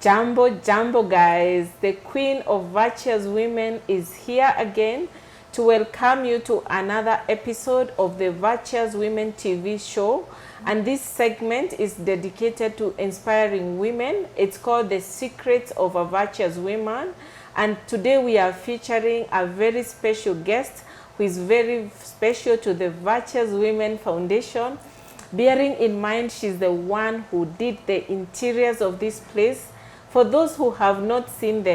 Jambo, jambo guys. The Queen of Virtuous Women is here again to welcome you to another episode of the Virtuous Women TV show. And this segment is dedicated to inspiring women. It's called The Secrets of a Virtuous Woman. And today we are featuring a very special guest who is very special to the Virtuous Women Foundation. Bearing in mind she's the one who did the interiors of this place. For those who have not seen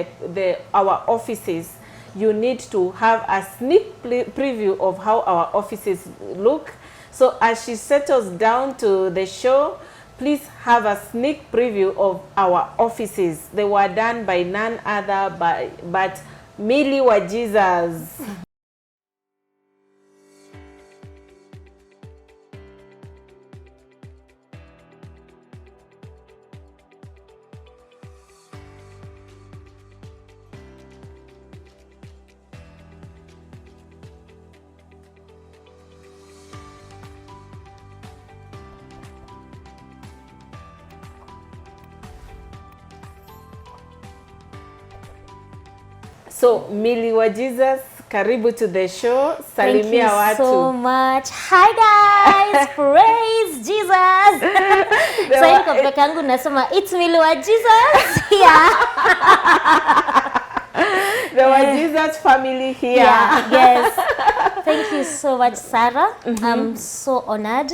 our offices, you need to have a sneak preview of how our offices look. So as she settles down to the show, please have a sneak preview of our offices. They were done by none other but Millie Wajesus. So, Millie Wajesus, karibu to the show. Salimia watu. Thank you so much. Hi guys, praise Jesus. So niko peke yangu nasema it's Millie Wajesus here. The Wajesus family here. Yeah, yes. Thank you so much, Sarah. I'm so honored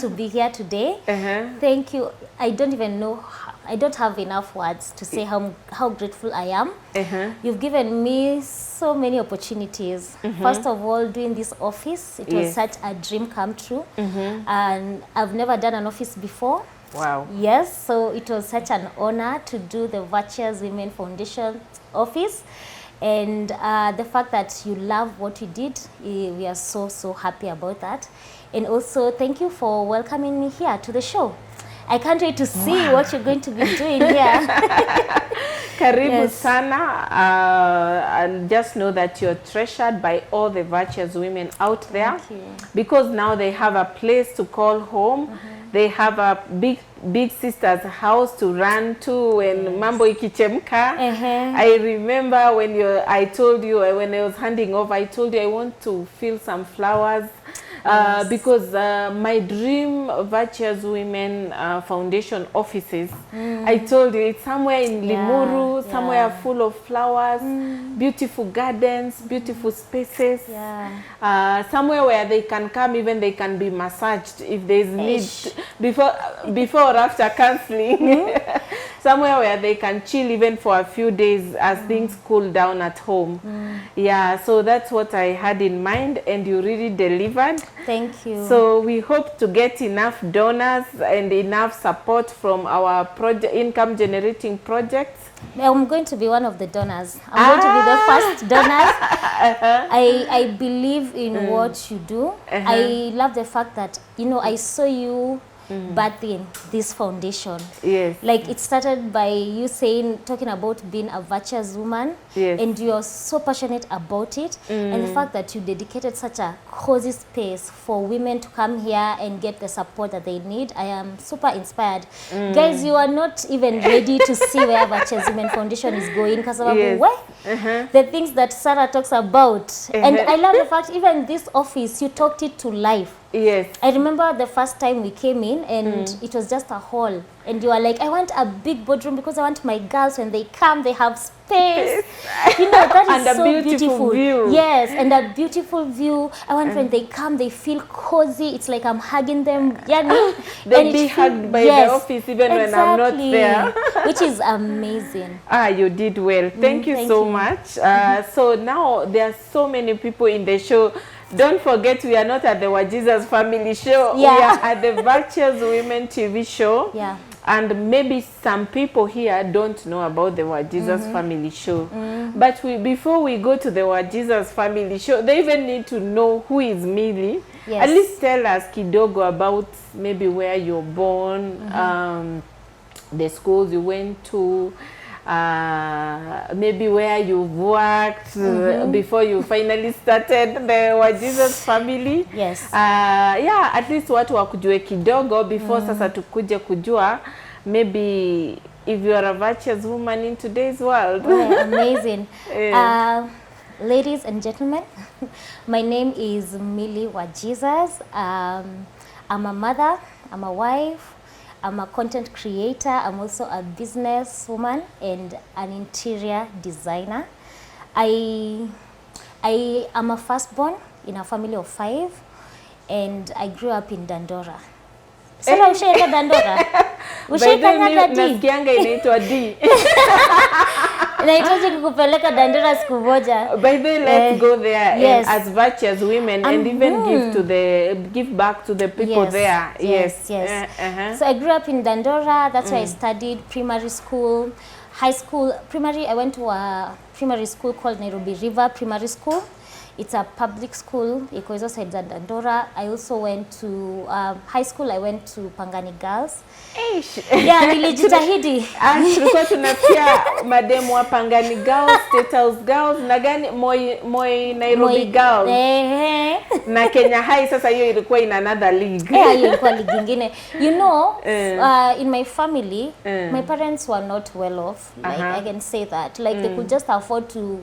to be here today. Thank you. I don't even know. I don't have enough words to say how grateful I am. You've given me so many opportunities. First of all, doing this office, it was such a dream come true. And I've never done an office before. Wow. Yes, so it was such an honor to do the Virtuous Women Foundation office. And the fact that you love what you did, we are so happy about that. And also, thank you for welcoming me here to the show. I can't wait to see what you're going to be doing here. Karibu sana. And just know that you're treasured by all the virtuous women out there. Thank you. Because now they have a place to call home. They have a big sister's house to run to when mambo ikichemka. I remember when I told you, when I was handing over, I told you I want to feel some flowers. Because my dream Virtuous Women Foundation offices, I told you it's somewhere in Limuru, somewhere full of flowers, beautiful gardens, beautiful spaces, somewhere where they can come, even they can be massaged if there is need before or after counseling. Somewhere where they can chill even for a few days as things cool down at home. Yeah, so that's what I had in mind, and you really delivered. Thank you. So we hope to get enough donors and enough support from our income generating projects. I'm going to be one of the donors. I'm going to be the first donor. I believe in what you do. I love the fact that, I saw you birthing this foundation. Yes. Like it started by you talking about being a virtuous woman. Yes. And you are so passionate about it. And the fact that you dedicated such a cozy space for women to come here and get the support that they need. I am super inspired. Guys, you are not even ready to see where Virtuous Women Foundation is going. Because the things that Sarah talks about. And I love the fact even this office, you talked it to life. Yes. I remember the first time we came in and it was just a hall. And you are like, I want a big boardroom because I want my girls when they come, they have space. That is and so a beautiful view. Yes, and a beautiful view. I want when they come, they feel cozy. It's like I'm hugging them. They'll be hugged by the office even when I'm not there. Which is amazing. You did well. Thank you so much. So now there are so many people in the show. Don't forget, we are not at the Wajesus family show. We are at the Virtuous Women TV show. Yeah. And maybe some people here don't know about the Wajesus family show. But before we go to the Wajesus family show, they even need to know who is Millie. Yes. At least tell us kidogo about maybe where you're born, the schools you went to, maybe where you've worked before you finally started the Wajesus family. Yes. Yeah, at least watu wakujue kidogo before sasa tukuje kujua maybe if you are a virtuous woman in today's world. Oh, amazing. Yeah. Ladies and gentlemen, my name is Millie Wajesus. I'm a mother, I'm a wife, I'm a content creator, I'm also a business woman and an interior designer. I am a firstborn in a family of 5 and I grew up in Dandora. Sasa ushaenda Dandora? Ushaenda D? Nasikianga inaitwa D. Nahitaji kukupeleka Dandora siku moja. By the way, let's go there yes. as virtuous women and even give back to the people there. Yes. So I grew up in Dandora. That's where I studied primary school, high school, primary. I went to a primary school called Nairobi River Primary School. It's a public school. Iko hizo side za Dandora. I also went to high school. I went to Pangani Girls. Yeah, nilijitahidi. Tulikuwa tunasikia mademu wa Pangani Girls, State House Girls, na gani Moi Nairobi Girls. Na Kenya High sasa hiyo ilikuwa in another league. Yeah, hiyo ilikuwa league nyingine. You know, in my family, my parents were not well off. Like I can say that. Like they could just afford to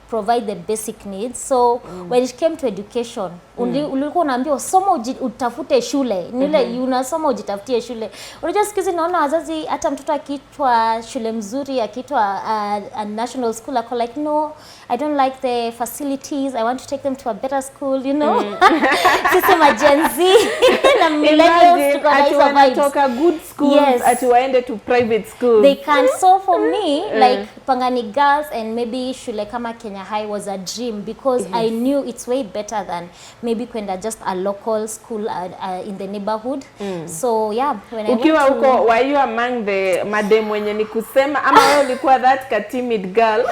provide the basic needs. So when it came to education, ulikuwa unaambiwa soma utafute shule. Nile unasoma ujitafutie shule. Unajua siku hizi naona wazazi hata mtoto akiitwa shule mzuri, akiitwa a national school, ako like no, I don't like the facilities. I want to take them to a better school, you know. Sisi majenzi na millennials tuko na hizo vibes. Wanatoka good schools ati waende to private schools. They can. So for me, like Pangani Girls and maybe shule kama Kenya High was a dream because I knew it's way better than maybe kwenda just a local school in the neighborhood. So yeah, when I ukiwa went to... Uko, were you among the madem wenye ni kusema ama wewe ulikuwa that timid girl?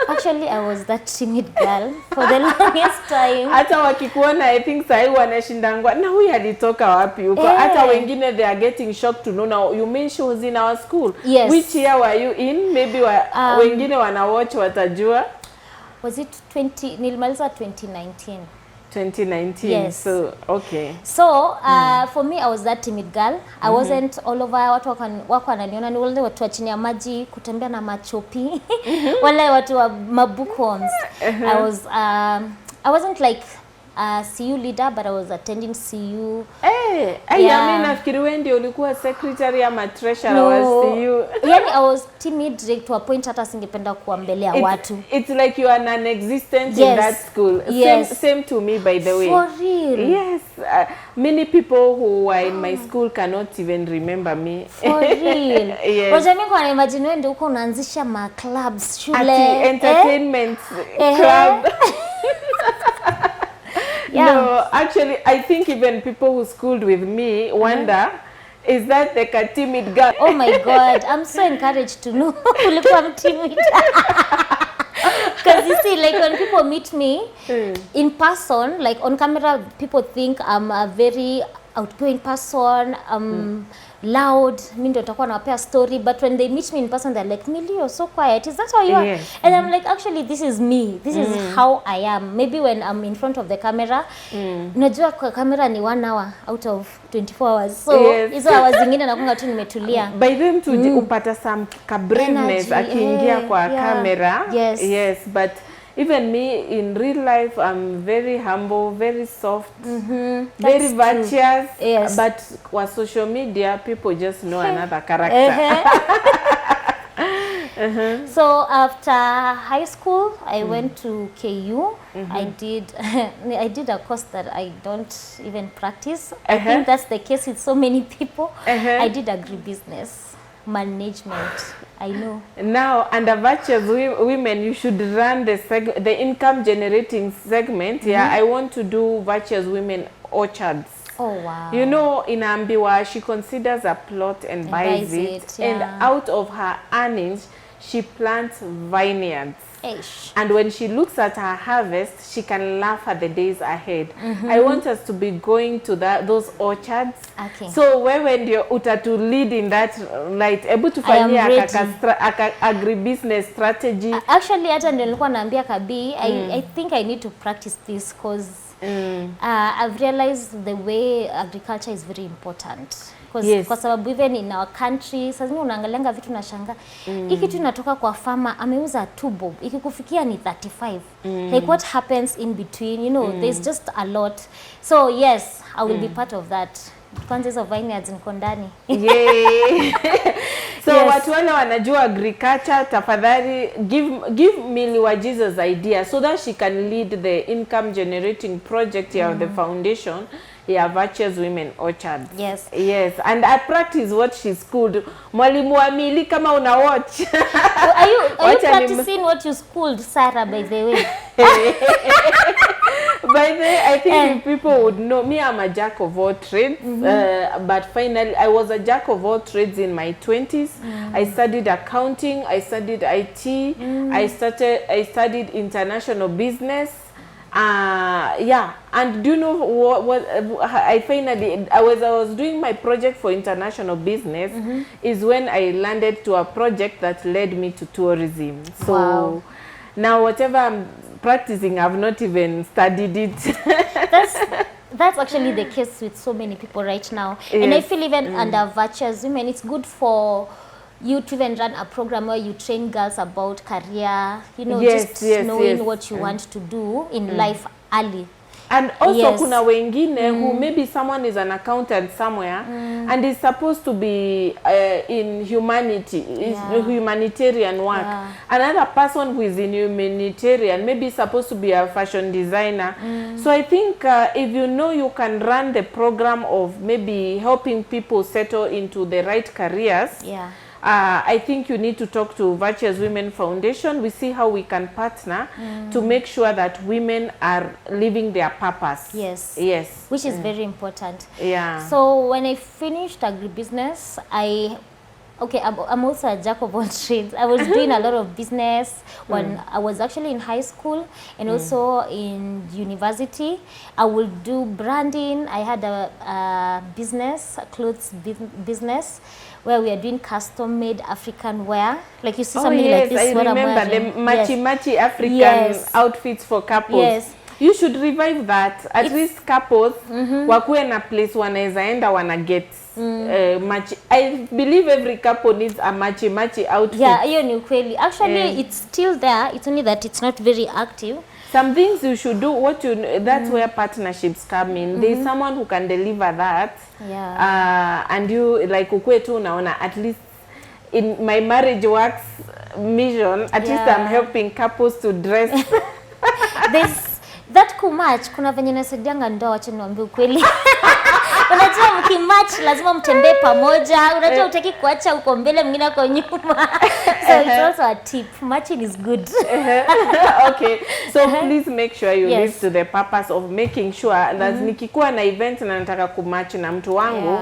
Actually, I was that timid girl for the longest time. Hata wakikuona I think sahi wanashindangwa na huyu alitoka wapi huko. Hata wengine they are getting shocked to know now you mean she was in our school. Yes. Which year were you in? Maybe wengine wana watch watajua. Was it nilimaliza 2019. 2019. Yes. So okay. So for me I was that timid girl. I wasn't all over. Watu wako wananiona ni wale watu wa chini ya maji kutembea na machopi. Wale watu wa mabookworms. I wasn't like CU leader, but I was attending CU. Mimi nafikiri wewe ndio ulikuwa secretary ama treasurer wa CU. Yani I was timid to a point hata singependa kuambelea watu. It's like you are non-existent in that school. Same to me, by the way. For real? Yes. Many people who were in my school cannot even remember me. For real? Yes. Wacha mimi kwa imagine wewe ndio uko unaanzisha ma clubs shule. Entertainment club. Yeah. No, actually, I think even people who schooled with me wonder, is that the timid girl? Oh my God, I'm so encouraged to know ulikuwa timid. Because you see, like when people meet me in person, like on camera, people think I'm a very outgoing person, loud, mimi ndio nitakuwa nawapea story, but when they meet me in person they're like, Millie, you're so quiet, is that how you are? Yes. And I'm like, actually this is me, this is how I am. Maybe when I'm in front of the camera, unajua kwa camera ni 1 hour out of 24 hours, so hizo hours zingine nakunga tu nimetulia. By them to upata some braveness akiingia kwa camera. Yes, but even me in real life, I'm very humble, very soft, very virtuous. Yes. But with social media, people just know another character. So after high school, I went to KU. I did a course that I don't even practice. I think that's the case with so many people. I did agribusiness management. I know. Now, under Virtuous Women, you should run the income generating segment. Yeah, I want to do Virtuous Women orchards. Oh wow. You know, in Ambiwa, she considers a plot and buys it. And out of her earnings, she plants vineyards. And when she looks at her harvest, she can laugh at the days ahead. I want us to be going to those orchards. Okay. So wewe ndio utatu lead in that light. Able to find agribusiness strategy. Actually, hata ndio nilikuwa naambia Kabi, I think I need to practice this because I've realized the way agriculture is very important. Yes. Kwa sababu even in our country sasa zingine unaangalianga vitu na shanga hiki kitu inatoka kwa farmer ameuza 2 bob ikikufikia ni 35 like what happens in between, you know, there's just a lot. So yes, I will be part of that. Kwanza hizo vineyards niko ndani. Yay. So Yes. watu wale wanajua agriculture, tafadhali give Millie Wajesus idea so that she can lead the income generating project of the foundation, Virtuous Women Orchards. Yes. Yes, and I practice what she's schooled. Mwalimu wa Millie, kama una watch. Are you practicing what you schooled Sarah, by the way? By the way, I think people would know me. I'm a jack of all trades, but finally I was a jack of all trades in my 20s. I studied accounting, I studied IT, I studied international business. Yeah, and do you know what I finally, I was doing my project for international business, is when I landed to a project that led me to tourism. So wow. Now whatever I'm practicing, I've not even studied it. That's actually the case with so many people right now. Yes. And I feel even under Virtuous Women, it's good for you to even run a program where you train girls about career, you know, just knowing what you want to do in life early. And also kuna wengine who maybe someone is an accountant somewhere and is supposed to be in humanitarian work. Another person who is in humanitarian maybe supposed to be a fashion designer. So I think if you know you can run the program of maybe helping people settle into the right careers, I think you need to talk to Virtuous Women Foundation. We see how we can partner to make sure that women are living their purpose. Yes. Yes. Which is very important. Yeah. So when I finished agribusiness, I'm also a jack of all trades. I was doing a lot of business when I was actually in high school and also in university. I would do branding. I had a business, a clothes business, where we are doing custom-made African wear. Like you see something like this. I remember the matchy African outfits for couples. Yes. You should revive that. At least couples wakuwe na place wanaweza enda wana get match. I believe every couple needs a matchy outfit. Yeah, hiyo ni ukweli. Actually, it's still there. It's only that it's not very active. Some things you should do. That's where partnerships come in. There's someone who can deliver that. Yeah. And you like ukwe tu unaona at least in my marriage works mission. At least I'm helping couples to dress. That kumatch, kuna venye nasaidianga ndoa, wacha niwaambie ukweli. Unajua mkimatch lazima mtembee pamoja. Unajua utaki kuacha uko mbele mwingine uko nyuma. So it's also a tip. Matching is good. Okay. So please make sure you live to the purpose of making sure that nikikuwa na event na nataka kumatch na mtu wangu,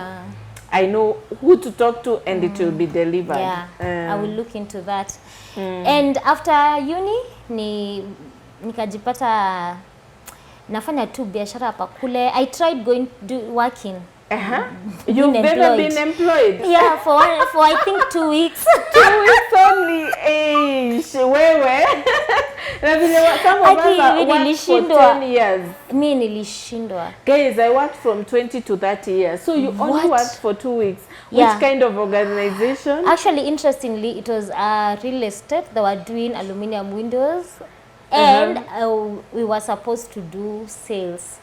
I know who to talk to and it will be delivered. I will look into that. And after uni nikajipata nafanya tu biashara hapa kule. I tried working. You've never been employed? Yeah, for I think 2 weeks. 2 weeks only. Wewe. Na vile some of us worked for 10 years. Mimi nilishindwa. Guys, I worked from 20 to 30 years. So you only worked for 2 weeks. Which kind of organization? Actually, interestingly, it was real estate. They were doing aluminium windows. And we were supposed to do sales.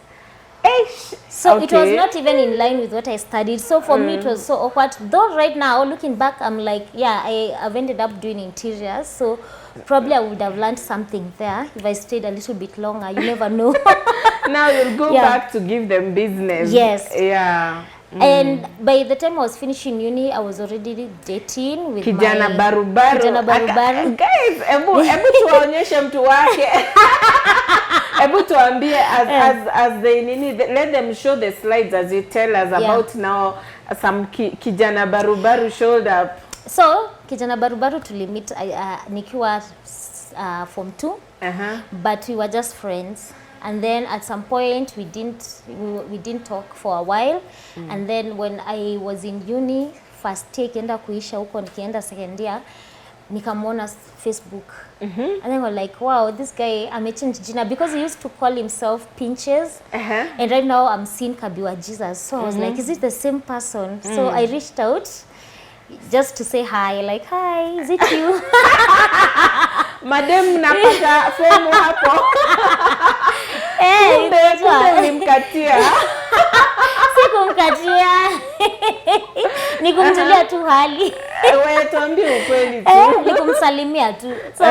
So it was not even in line with what I studied. So for me, it was so awkward. Though right now, looking back, I'm like, I've ended up doing interiors. So probably I would have learned something there if I stayed a little bit longer. You never know. Now you'll go back to give them business. Yes. Yeah. And by the time I was finishing uni, I was already dating with kijana barubaru. Guys, ebu tuwaonyeshe mtu wake. Ebu tuambie as they let them show the slides as you tell us about now some kijana barubaru showed up. So, kijana barubaru tulimit nikiwa form 2. But we were just friends. And then at some point we didn't talk for a while. And then when I was in uni, first year kienda kuisha huko nikienda second year, nikamwona Facebook. And then we're like, wow, this guy amechange jina because he used to call himself Pinches. And right now I'm seeing Kabu Wajesus. So I was like, is it the same person? So I reached out just to say hi, like, hi, is it you? Madam, napata fomu hapo. Kumbe ulimkatia. Sikumkatia. Nikumjulia tu hali. Wewe tuambie ukweli tu. Nikumsalimia tu. So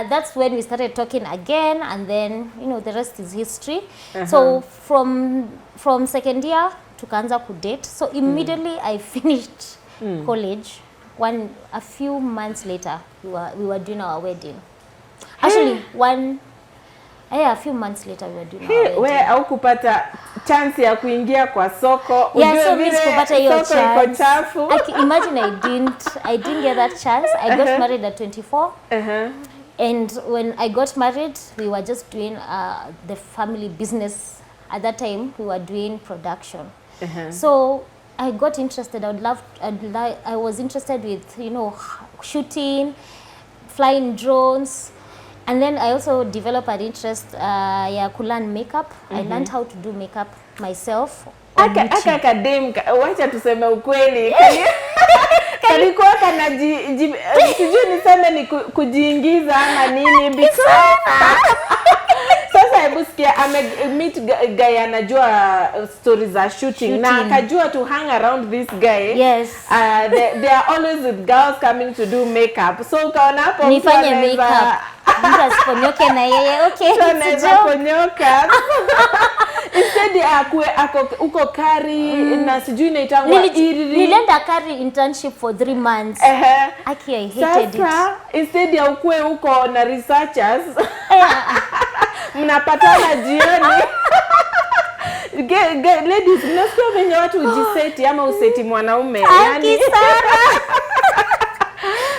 that's when we started talking again, and then you know the rest is history. So from second year tukaanza kudate. So immediately I finished college. A few months later we were doing our wedding. Actually a few months later we were doing our wedding. Wewe haukupata chance ya kuingia kwa soko. Yeah, so mimi sikupata hiyo chance. Imagine I didn't get that chance. I got married at 24. And when I got married, we were just doing the family business. At that time, we were doing production. So I got interested. I was interested with, you know, shooting, flying drones. And then I also developed an interest to learn makeup. I learned how to do makeup myself. Akadem, wacha tuseme ukweli. Kalikuwa sijui niseme ni kujiingiza ama nini sasa hebu sikia meet guy anajua stories za shooting na akajua to hang around this guy. Yes. They are always with girls coming to do makeup. So ukaona hapo nifanye makeup. Mtu asiponyoke na yeye. Okay. Ponyoka. Instead uko kari na sijui inaitangwa nilienda kari internship for 3 months. Aki I hated it. Instead ya ukue uko na researchers. Mnapatana jioni. Ladies, mnasikia venye watu ujiseti ama useti mwanaume. Yani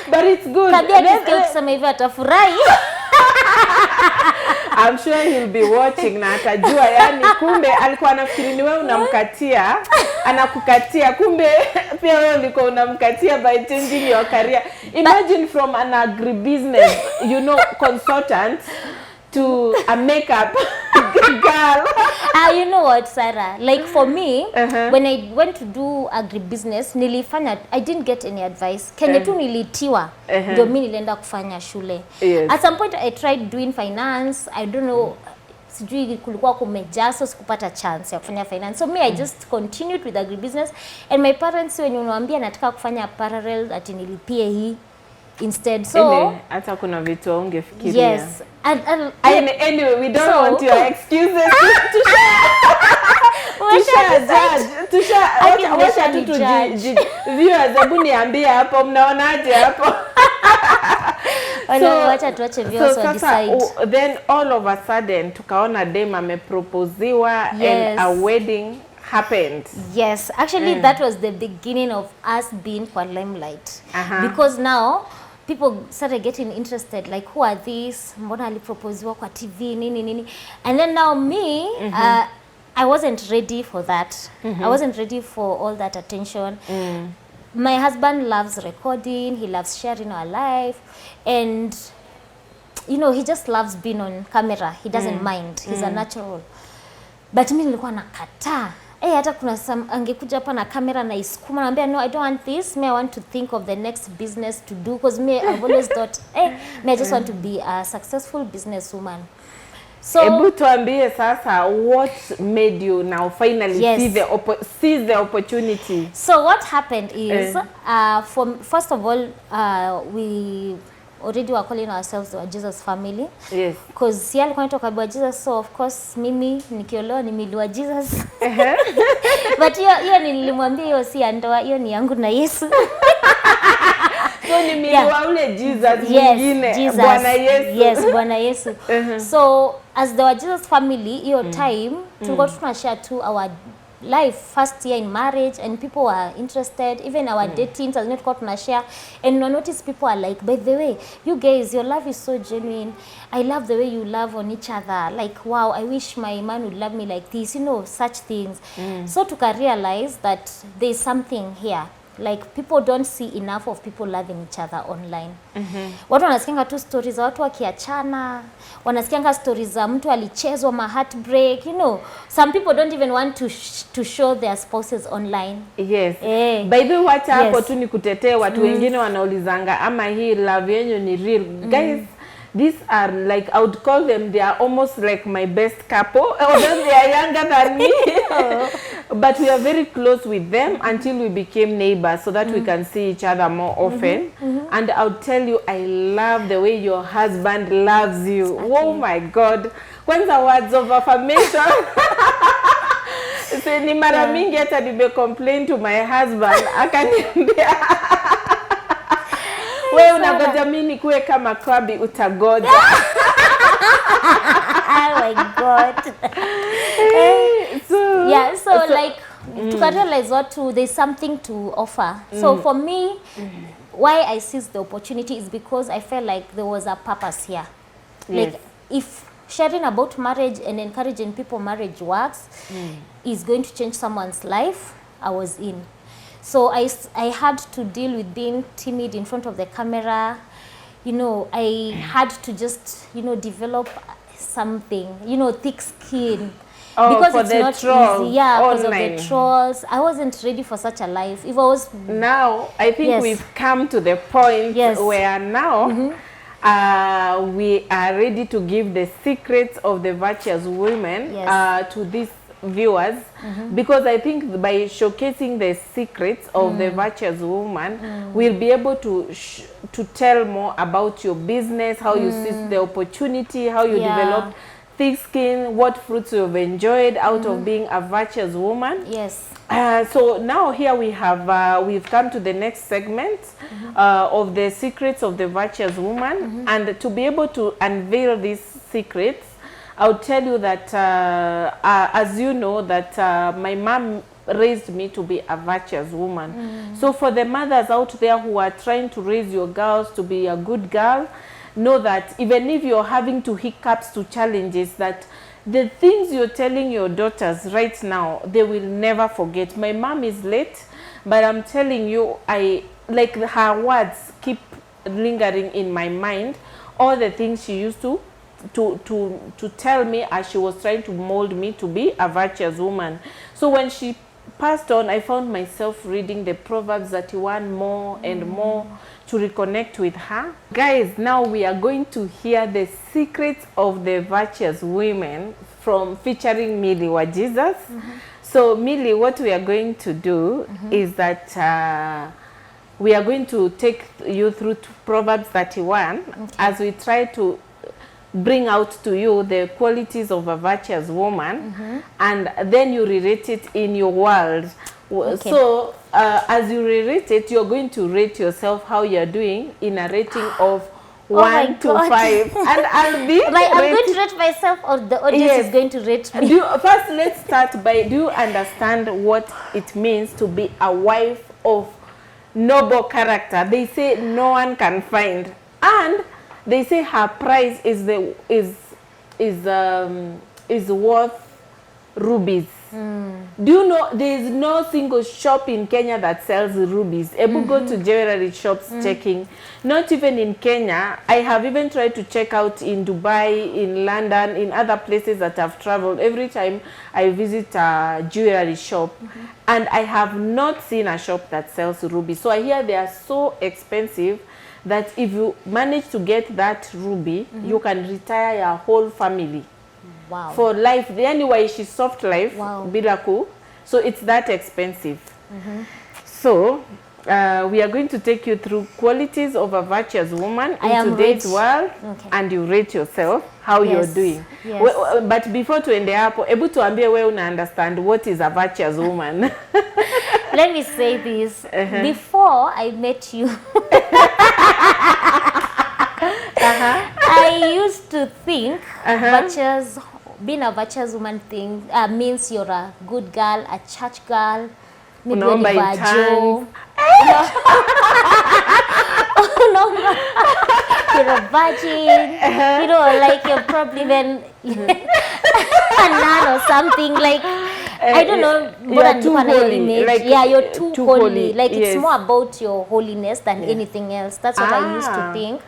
but it's good. Kabia nisikia ukisema hivyo atafurahi. I'm sure he'll be watching na atajua yani kumbe alikuwa anafikiri ni wewe unamkatia, anakukatia kumbe pia wewe ulikuwa unamkatia by changing your career. Imagine from an agribusiness, you know, consultant to a makeup girl. You know what, Sarah? Like for me, when I went to do agribusiness, nilifanya, I didn't get any advice. Kenya tu nilitiwa, ndio mimi nilienda kufanya shule. At some point I tried doing finance. I don't know, sijui kulikuwa kumejaa, so sikupata chance ya kufanya finance. So me, I just continued with agribusiness. And my parents, when unawaambia nataka kufanya parallel, ati nilipie hii instead. So hata kuna vitu ungefikiria. Yes. Anyway, we don't want your excuses to share. Viewers, hebu niambie hapo mnaonaje hapo? Wacha tuache viewers wa decide. Then all of a sudden tukaona dem ameproposiwa and a wedding happened. Yes, actually that was the beginning of us being kwa limelight. Because now people started getting interested, like who are these, mbona aliproposiwa kwa TV nini. And then now me, I wasn't ready for that. I wasn't ready for all that attention. My husband loves recording, he loves sharing our life, and you know, he just loves being on camera. He doesn't mind. He's a natural. But mimi nilikuwa nakataa. Hata kuna angekuja hapa na kamera na iskuma naambia no, I don't want this. Me, I want to think of the next business to do, because me, I've always thought me, I just want to be a successful businesswoman. So ebu tuambie sasa, what made you now finally seize the opportunity? So what happened is first of all, we already were calling ourselves the Wajesus family. Yes. Because yeye alikuwa anatoka Wajesus, so of course mimi nikiolewa ni Millie Wajesus. But hiyo nilimwambia hiyo si ndoa, hiyo ni yangu na Yesu. So ni Millie wa ule Jesus mwingine, Bwana Yesu. Yes, Bwana Yesu. So as the Wajesus family, hiyo time tulikuwa tunashare to our life first year in marriage, and people were interested, even our dating as not got share. And I noticed people are like, by the way, you guys, your love is so genuine. I love the way you love on each other. Like, wow, I wish my man would love me like this, you know, such things. So to realize that there's something here. like people don't see enough of people loving each other online. Watu wanasikianga tu stories za watu wakiachana, wanasikianga stories za mtu alichezwa ma heartbreak, you know. Some people don't even want to show their spouses online. Yes. By the way, wacha hapo tu ni kutetea watu wengine wanaulizanga ama hii love yenyu ni real. Guys, these are like, I would call them, they are almost like my best couple, although they are younger than me. But we are very close with them until we became neighbors, so that we can see each other more often. And I'll tell you, I love the way your husband loves you. Oh my God. Kwanza words of affirmation. Ni mara mingi hata nime complain to my husband, akaniambia wewe unagoja mimi nikuwe kama Kabu, utagoja. Oh my God. So like to realize there's something to offer. So for me, why I seized the opportunity is because I felt like there was a purpose here. Like if sharing about marriage and encouraging people marriage works is going to change someone's life, I was in. So I had to deal with being timid in front of the camera. You know, I had to just, you know, develop something, you know, thick skin. Because it's not easy. Yeah, because of the trolls. I wasn't ready for such a life. If I was... Now, I think we've come to the point where now we are ready to give the secrets of the virtuous women to these viewers, because I think by showcasing the secrets of the virtuous woman, we'll be able to tell more about your business, how you seize the opportunity, how you develop thick skin, what fruits you've enjoyed out of being a virtuous woman. Yes. So now here we have we've come to the next segment of the secrets of the virtuous woman, and to be able to unveil these secrets, I'll tell you that as you know that my mom raised me to be a virtuous woman. So for the mothers out there who are trying to raise your girls to be a good girl, know that even if you're having to hiccups, to challenges, that the things you're telling your daughters right now, they will never forget. My mom is late, but I'm telling you, I like her words keep lingering in my mind. All the things she used to tell me as she was trying to mold me to be a virtuous woman. So when she passed on, I found myself reading the Proverbs 31 more and more to reconnect with her. Guys, now we are going to hear the secrets of the virtuous women from featuring Millie Wajesus. So Millie, what we are going to do is that we are going to take you through to Proverbs 31 as we try to bring out to you the qualities of a virtuous woman, and then you relate it in your world. So as you relate it, you're going to rate yourself how you're doing in a rating of 1 to 5. And I'll be I'm going to rate myself, or the audience is going to rate me? First, let's start by, do you understand what it means to be a wife of noble character? They say no one can find, and they say her price is worth rubies. Do you know there is no single shop in Kenya that sells rubies? Ebu go to jewelry shops checking. Not even in Kenya. I have even tried to check out in Dubai, in London, in other places that I've traveled. Every time I visit a jewelry shop, and I have not seen a shop that sells rubies. So I hear they are so expensive that if you manage to get that ruby, you can retire your whole family. Wow. For life. Anyway, she's soft life. Wow. Bilaku. So it's that expensive. So we are going to take you through qualities of a virtuous woman in today's world, and you rate yourself how you're doing. But before to end hapo, ebu tuambie wewe una understand what is a virtuous woman. Let me say this. Before I met you, I used to think being a virtuous woman means you're a good girl, a church girl, maybe you're a virgin, you know, like you're probably even a nun or something. Like I don't know, you're too holy. Like, yeah, you're too holy. Like, yes. it's more about your holiness than anything else. That's what I used to think.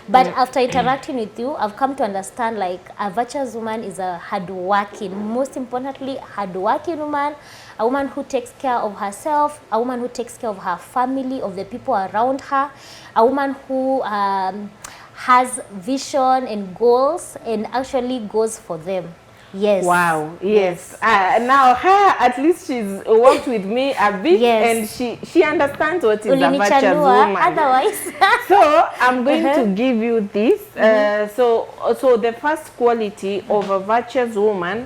But after interacting with you, I've come to understand, like, a virtuous woman is a hardworking, most importantly, hardworking woman, a woman who takes care of herself, a woman who takes care of her family, of the people around her, a woman who has vision and goals and actually goes for them. Yes. Wow. Yes. Now her, at least she's worked with me a bit, and she understands what is a virtuous woman. Otherwise. So I'm going to give you this. So the first quality of a virtuous woman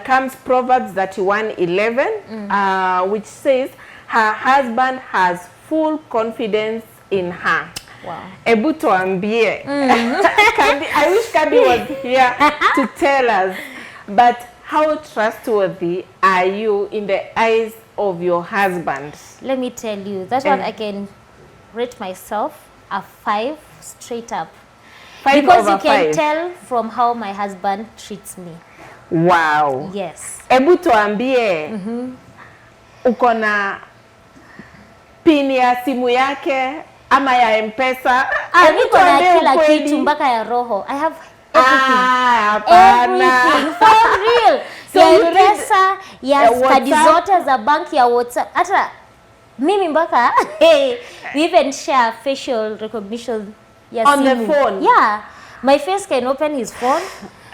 comes Proverbs 31:11, which says her husband has full confidence in her. Wow. Ebu tuambie. I wish Kabu was here to tell us, but how trustworthy are you in the eyes of your husband? Let me tell you, that one I can rate myself a 5 straight up. 5 because over you can 5. tell from how my husband treats me. Wow. Yes. Ebu tuambie, uko na pini ya simu yake ama ya M-Pesa? Niko na kila kitu mpaka ya roho. I have everything. Everything. For real. So ya M-Pesa, ya kadi zote za bank, ya WhatsApp. Hata mimi mpaka we even share facial recognition ya on simu. the phone. Yeah. My face can open his phone.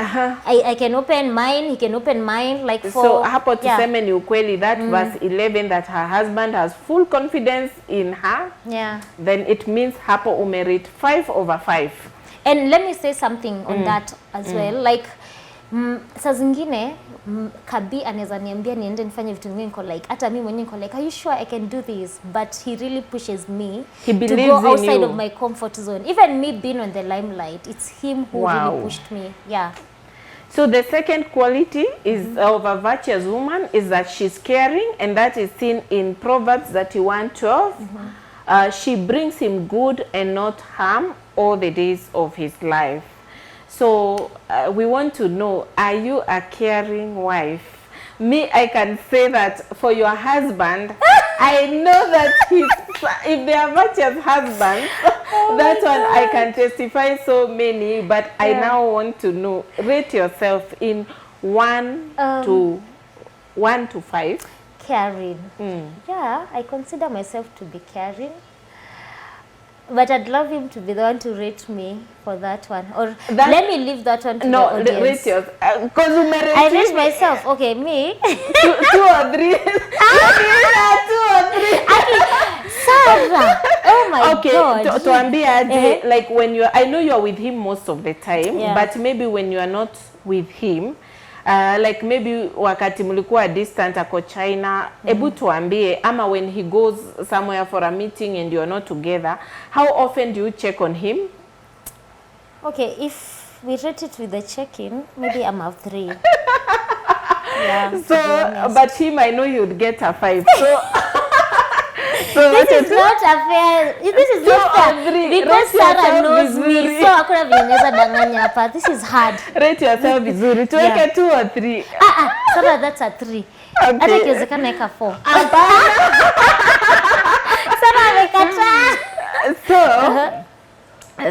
I can open mine, he can open mine, like for... So hapo tuseme ni ukweli, that verse 11, that her husband has full confidence in her, then it means hapo umerate 5 over 5. And let me say something on that as well, like saa zingine Kabi anaweza niambia niende nifanye vitu vingine, niko like, hata mimi mwenyewe niko like, are you sure I can do this? But he really pushes me to go outside of my comfort zone. Even me being on the limelight, it's him who really pushed me. Yeah. So the second quality is of a virtuous woman is that she's caring, and that is seen in Proverbs 31:12. She brings him good and not harm all the days of his life. So we want to know, are you a caring wife? Me, I can say that for your husband, I know that if they are virtuous husbands, that one I can testify so many, but I now want to know, rate yourself in 1 to 5. Caring. Yeah, I consider myself to be caring. But I'd love him to be the one to rate me for that one. Or let me leave that one to the audience. No, rate yours. I rate myself. Okay, me. 2 or 3. 2 or 3. Sarah. Oh my God. Okay, tuambie, like when you, I know you're with him most of the time, but maybe when you are not with him, like maybe wakati mulikuwa distant ako China, ebu tuambie, ama when he goes somewhere for a meeting and you're not together, how often do you check on him? Okay, if we rate it with the check-in, maybe I'm a 3. Yeah. So, but him, I know he would get a 5. So this is not a fair. This is not fair because Sarah knows me. So hakuna vile naweza danganya hapa. This is hard. Rate yourself vizuri. Tuweke 2 or 3. Sarah, that's a 3. Hata ikiwezekana weka 4. Sarah amekataa. So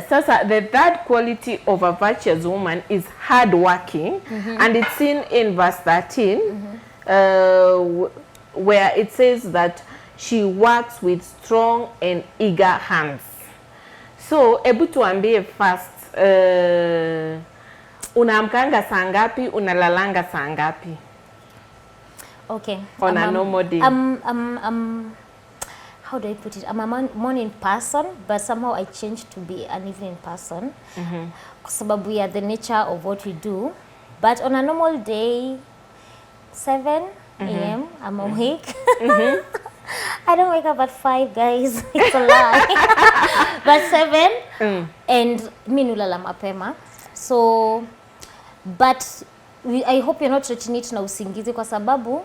Sasa, the third quality of a virtuous woman is hardworking, and it's seen in verse 13, where it says that she works with strong and eager hands. So, ebu tuambie first, unaamkanga saa ngapi, unalalanga saa ngapi? Okay. On a normal day. How do I put it? I'm a morning person, but somehow I changed to be an evening person. Kwa sababu ya the nature of what we do. But on a normal day, 7 a.m. I'm awake. I don't wake up at 5, guys. It's a lie. But 7, and mi nulala mapema. So, but I hope you're not rating it na usingizi kwa sababu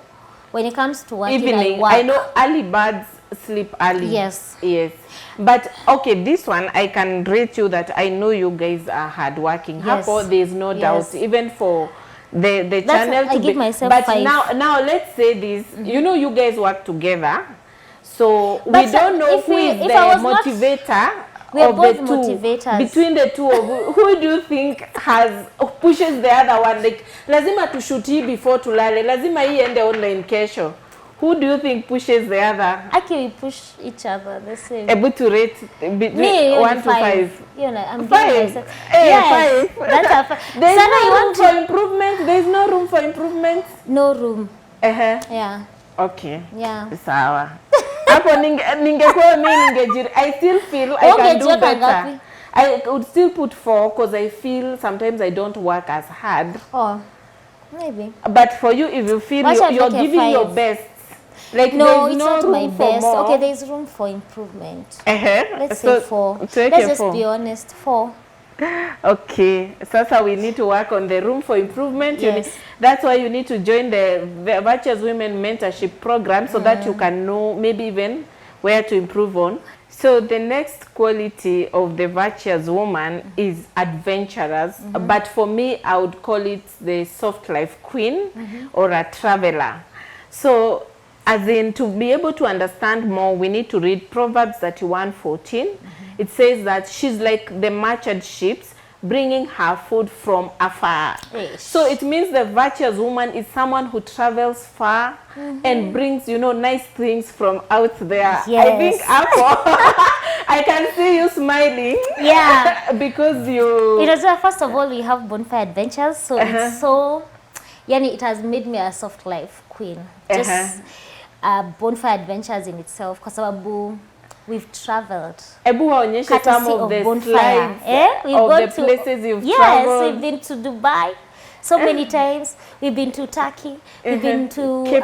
when it comes to working, evening, I work. I know early birds sleep early. Yes. Yes. But okay, this one I can rate you that I know you guys are hardworking. Yes. Hapo, there's no doubt. Even for the channel I to give be, myself but 5. now let's say this, you know, you guys work together, so But we don't know if who we- is if the I was not- motivator We are of both the two. motivators. Between the two of who do you think pushes the other one? Like lazima tushuti before tulale, lazima hii ende online kesho. Who do you think pushes the other? Actually, we push each other the same. Able to rate between Me, 1 to 5. You know, I'm 5. giving myself. Hey, Yes, 5. that's a 5. There's Sarah, no you room want for to? improvement. There's no room for improvement. No room. Yeah. Okay. Yeah. Sawa. Hapo ningekuwa mimi ningejiri. I still feel I can do Ungejiweka better. ngapi? I would still put 4 because I feel sometimes I don't work as hard. Oh, maybe. But for you, if you feel Why should I you're take a giving your 5? best, like No, there's it's no not room my for best. more. Okay, there's room for improvement. Let's So, say 4. take Let's a just 4. be honest. 4. Okay, sasa we need to work on the room for improvement. Yes. That's why you need to join the Virtuous Women Mentorship Program so that you can know maybe even where to improve on. So the next quality of the virtuous woman is adventurous, but for me I would call it the soft life queen or a traveler. So as in, to be able to understand more, we need to read Proverbs 31:14. It says that she's like the matured sheep bringing her food from afar. Ish. So it means the virtuous woman is someone who travels far and brings, you know, nice things from out there. I Yes. think Apple, I can see you smiling. Yeah. Because you... It was, first of all, we have bonfire adventures, so it's so, yani, it has made me a soft life queen. Just bonfire adventures in itself, kwa sababu we've traveled. Ebu waonyeshe some of the slides We've of gone the places you've yes, traveled. we've been to Dubai so many times. We've been to Turkey. We've been to Cape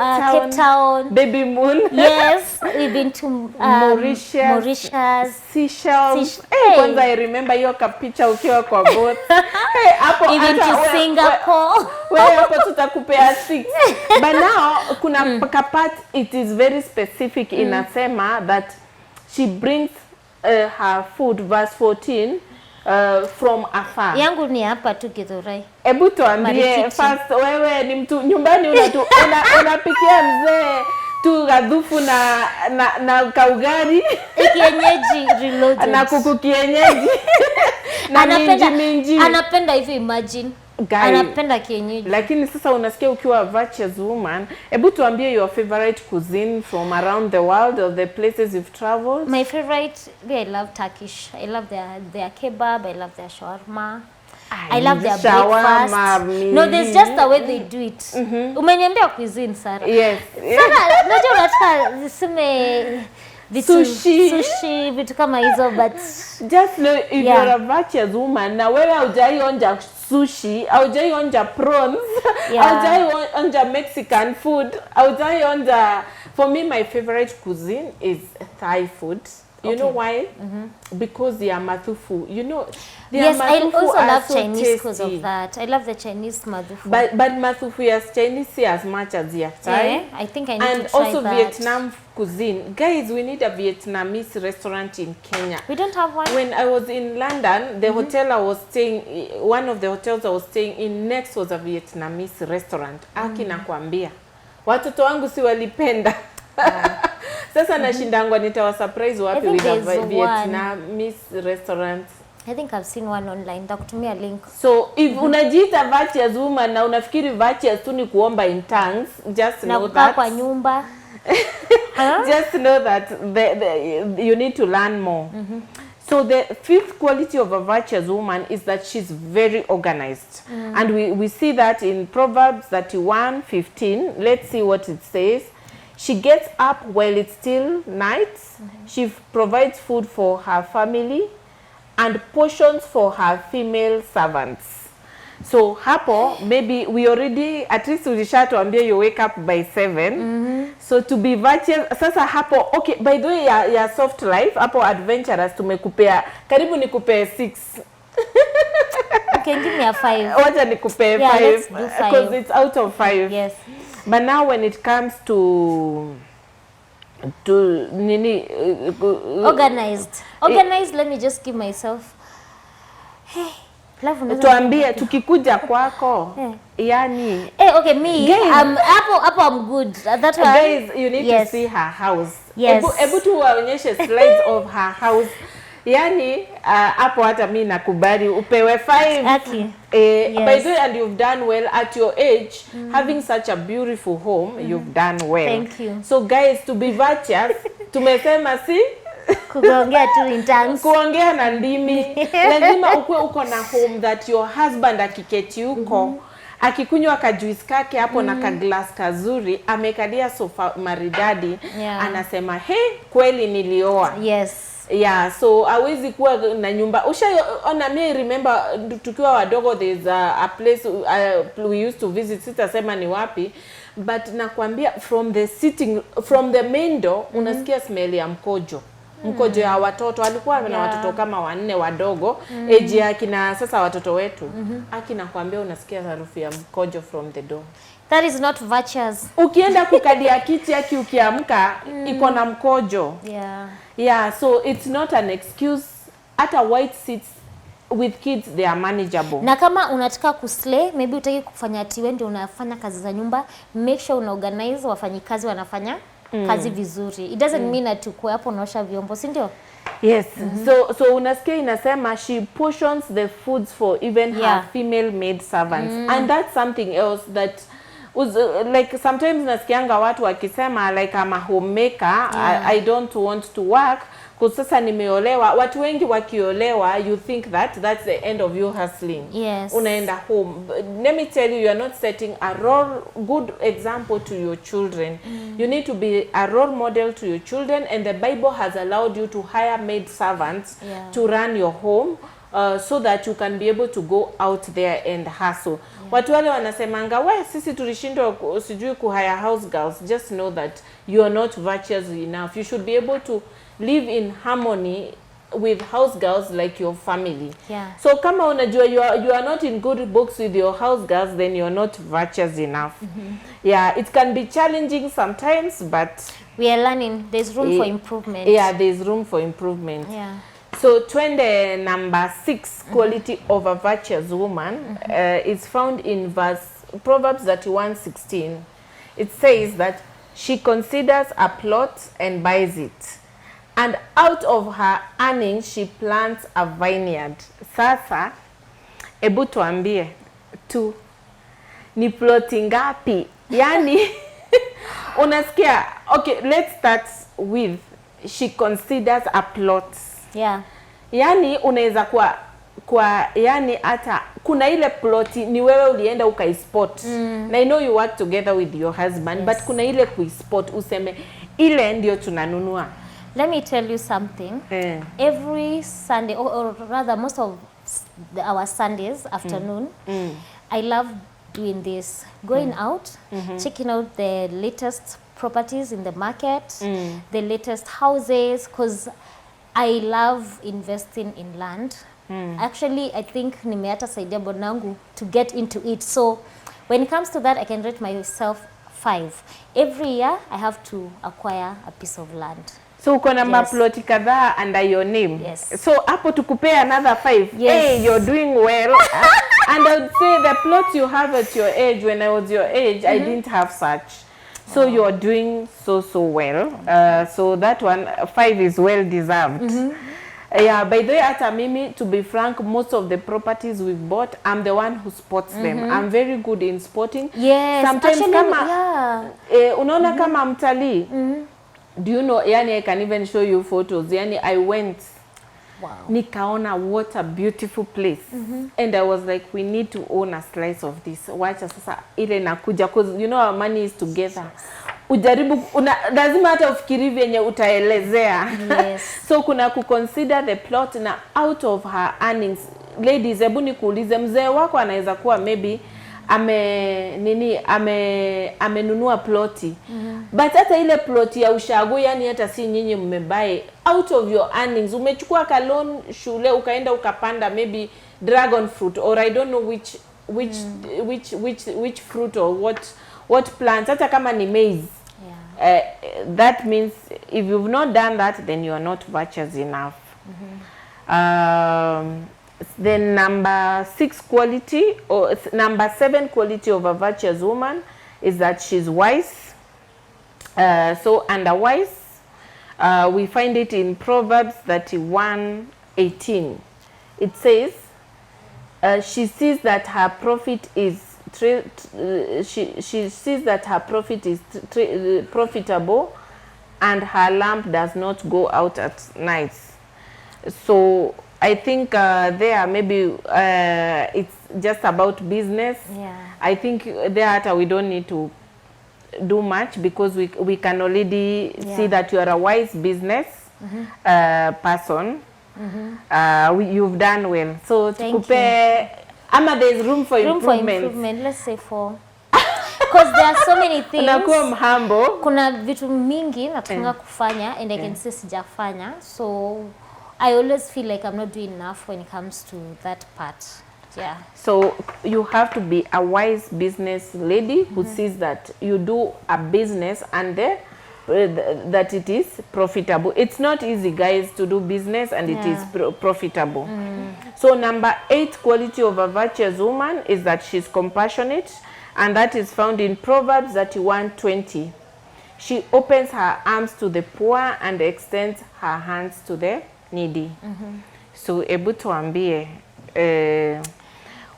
Town. Baby Moon. Yes, we've been to Mauritius. Seychelles. Hey. Kwanza I remember hiyo kapicha ukiwa kwa boat. Hey, hapo Even to Singapore. Wewe hapo tutakupea 6. But now kuna part it is very specific inasema that she brings her food, verse 14, from afar. Yangu ni hapa tu Githurai. Ebu tuambie first, wewe ni mtu nyumbani unapikia mzee tu gadhufu na kaugari kienyeji reloaded na kuku kienyeji na minji. Anapenda hivyo, imagine. Guy. Anapenda kienyeji. Lakini sasa unasikia ukiwa a virtuous woman, ebu tuambie your favorite cuisine from around the world or the places you've traveled. My favorite, I love Turkish. I love their kebab, I love their shawarma. I love their breakfast. No, there's just the way they do it. Umeniambia cuisine, Sarah. Yes. Sarah, najua unataka ziseme sushi, vitu kama hizo, but just know if you're a virtuous woman na wewe haujaionja sushi, haujaionja prawns, haujaionja Mexican food, haujaionja. For me, my favorite cuisine is Thai food. You know why? Because they are mathufu. You know, yes, I also love so Chinese tasty. because of that. I love the Chinese mathufu. But mathufu is Chinese as much as your Thai. Yeah, I think I need and to try also that. Vietnam cuisine. Guys, we need a Vietnamese restaurant in Kenya. We don't have one. When I was in London, the hotel I was staying, one of the hotels I was staying in next was a Vietnamese restaurant. Aki nakwambia, watoto wangu si walipenda. Sasa nashindangwa nitawa surprise wapi with a Vietnamese restaurant. I think I've seen one online. Nitakutumia link. So if unajiita virtuous woman na unafikiri virtuous tu ni kuomba in tongues, just know that kwa nyumba. Just know that you need to learn more. So the fifth quality of a virtuous woman is that she's very organized. And we see that in Proverbs 31:15. Let's see what it says. She gets up while it's still night. She provides food for her family and portions for her female servants. So hapo, maybe we already, at least ulishatuambia you wake up by 7. So to be virtuous, sasa hapo, okay, by the way, ya soft life, hapo adventurous tumekupea, karibu nikupea 6. Okay, give me a 5. Wacha nikupea 5. Yeah, let's do 5. Because it's out of 5. Yes. But now when it comes to nini organized, let me just give myself tuambie tukikuja kwako. Yani okay, me hapo I'm good. That one, guys, you need to see her house. Ebu tuwaonyeshe slides of her house. Yani hapo hata mimi nakubali upewe 5. Okay. By the way, and you've done well at your age, having such a beautiful home. You've done well. Thank you. So guys, to be virtuous, tumesema si kuongea tu in tongues, kuongea na ndimi. Lazima ukue uko na home that your husband akiketi huko akikunywa kajuice kake hapo na ka glass kazuri, amekalia sofa maridadi, anasema hey, kweli nilioa. Yeah, so hawezi kuwa na nyumba. Ushaona, me remember tukiwa wadogo, there's a place we used to visit, sitasema ni wapi, but nakwambia from the main door unasikia smell ya mkojo. Mkojo ya watoto, alikuwa na watoto kama 4 wadogo, age ya kina sasa watoto wetu. Akina kwambia unasikia harufu ya mkojo from the door. That is not virtuous. Ukienda kukalia kiti ukiamka iko na mkojo. Yeah, so it's not an excuse. Hata white seats with kids, they are manageable. Na kama unataka kuslay, maybe utaki kufanya ati wewe ndio unafanya kazi za nyumba, make sure una organize wafanyikazi wanafanya kazi vizuri. It doesn't mean that uko hapo unaosha vyombo, si ndio? Yes. So unasikia inasema she portions the foods for even her female maid servants. And that's something else that was like sometimes nasikianga watu wakisema like I'm a homemaker, I don't want to work kwa sasa nimeolewa. Watu wengi wakiolewa, you think that that's the end of you hustling. Unaenda home. Let me tell you, are not setting a good example to your children. You need to be a role model to your children, and the Bible has allowed you to hire maid servants to run your home. So that you can be able to go out there and hustle. Watu wale wanasemanga, we sisi tulishindwa sijui kuhire house girls. Just know that you are not virtuous enough. You should be able to live in harmony with house girls like your family. So kama unajua you are not in good books with your house girls, then you are not virtuous enough. It can be challenging sometimes, but we are learning. There's room for improvement. There's room for improvement. So twende number 6, quality of a virtuous woman, is found in Proverbs 31:16. It says that she considers a plot and buys it, and out of her earnings she plants a vineyard. Sasa ebu tuambie tu ni ploti ngapi? Yani unasikia, okay, let's start with she considers a plot. Yani unaweza kwa yani hata kuna ile ploti ni wewe ulienda ukaispot. Na I know you work together with your husband, but kuna ile kuispot useme ile ndio tunanunua. Let me tell you something. Every Sunday, or rather most of our Sundays afternoon, I love doing this. Going out, checking out the latest properties in the market, the latest houses, because I love investing in land. Actually, I think nimeata saidia bonangu to get into it. So when it comes to that, I can rate myself 5. Every year, I have to acquire a piece of land. So uko na maploti kadhaa under your name. So hapo tukupe another 5. Hey, you're doing well. And I would say the plots you have at your age, when I was your age, I didn't have such. So you're doing so well. So that one 5 is well deserved. By the way, hata mimi, to be frank, most of the properties we've bought, I'm the one who spots them. I'm very good in spotting. Sometimes actually, kama unaona kama mtalii. Do you know, yani I can even show you photos. Yani I went, nikaona what a beautiful place. And I was like, we need to own a slice of this. Wacha sasa ile nakuja, because you know our money is together. Ujaribu, lazima hata ufikiri venye utaelezea. So kuna kuconsider the plot na out of her earnings. Ladies, hebu nikuulize, mzee wako anaweza kuwa maybe amenunua ploti. But hata ile ploti ya ushago, yani hata si nyinyi mmebuy, out of your earnings umechukua ka loan shule ukaenda ukapanda maybe dragon fruit, or I don't know which fruit or what plant, hata kama ni maize. That means if you've not done that, then you are not virtuous enough. The number 6 quality, or number 7 quality of a virtuous woman is that she's wise. So under wise, we find it in Proverbs 31:18. It says, she sees that her profit is she sees that her profit is profitable, and her lamp does not go out at night. So I think there maybe it's just about business. Yeah. I think there we don't need to do much, because we can already see that you are a wise business person. You've done well. So tukupe, ama there's room for improvement. Let's say 4. Because there are so many things. Unakuwa mhambo. Kuna vitu mingi nataka kufanya and I can say sijafanya. So I always feel like I'm not doing enough when it comes to that part. Yeah. So you have to be a wise business lady who sees that you do a business and that it is profitable. It's not easy, guys, to do business and it is profitable. So number 8 quality of a virtuous woman is that she's compassionate, and that is found in Proverbs 31:20. She opens her arms to the poor and extends her hands to the needy. So ebu tuambie,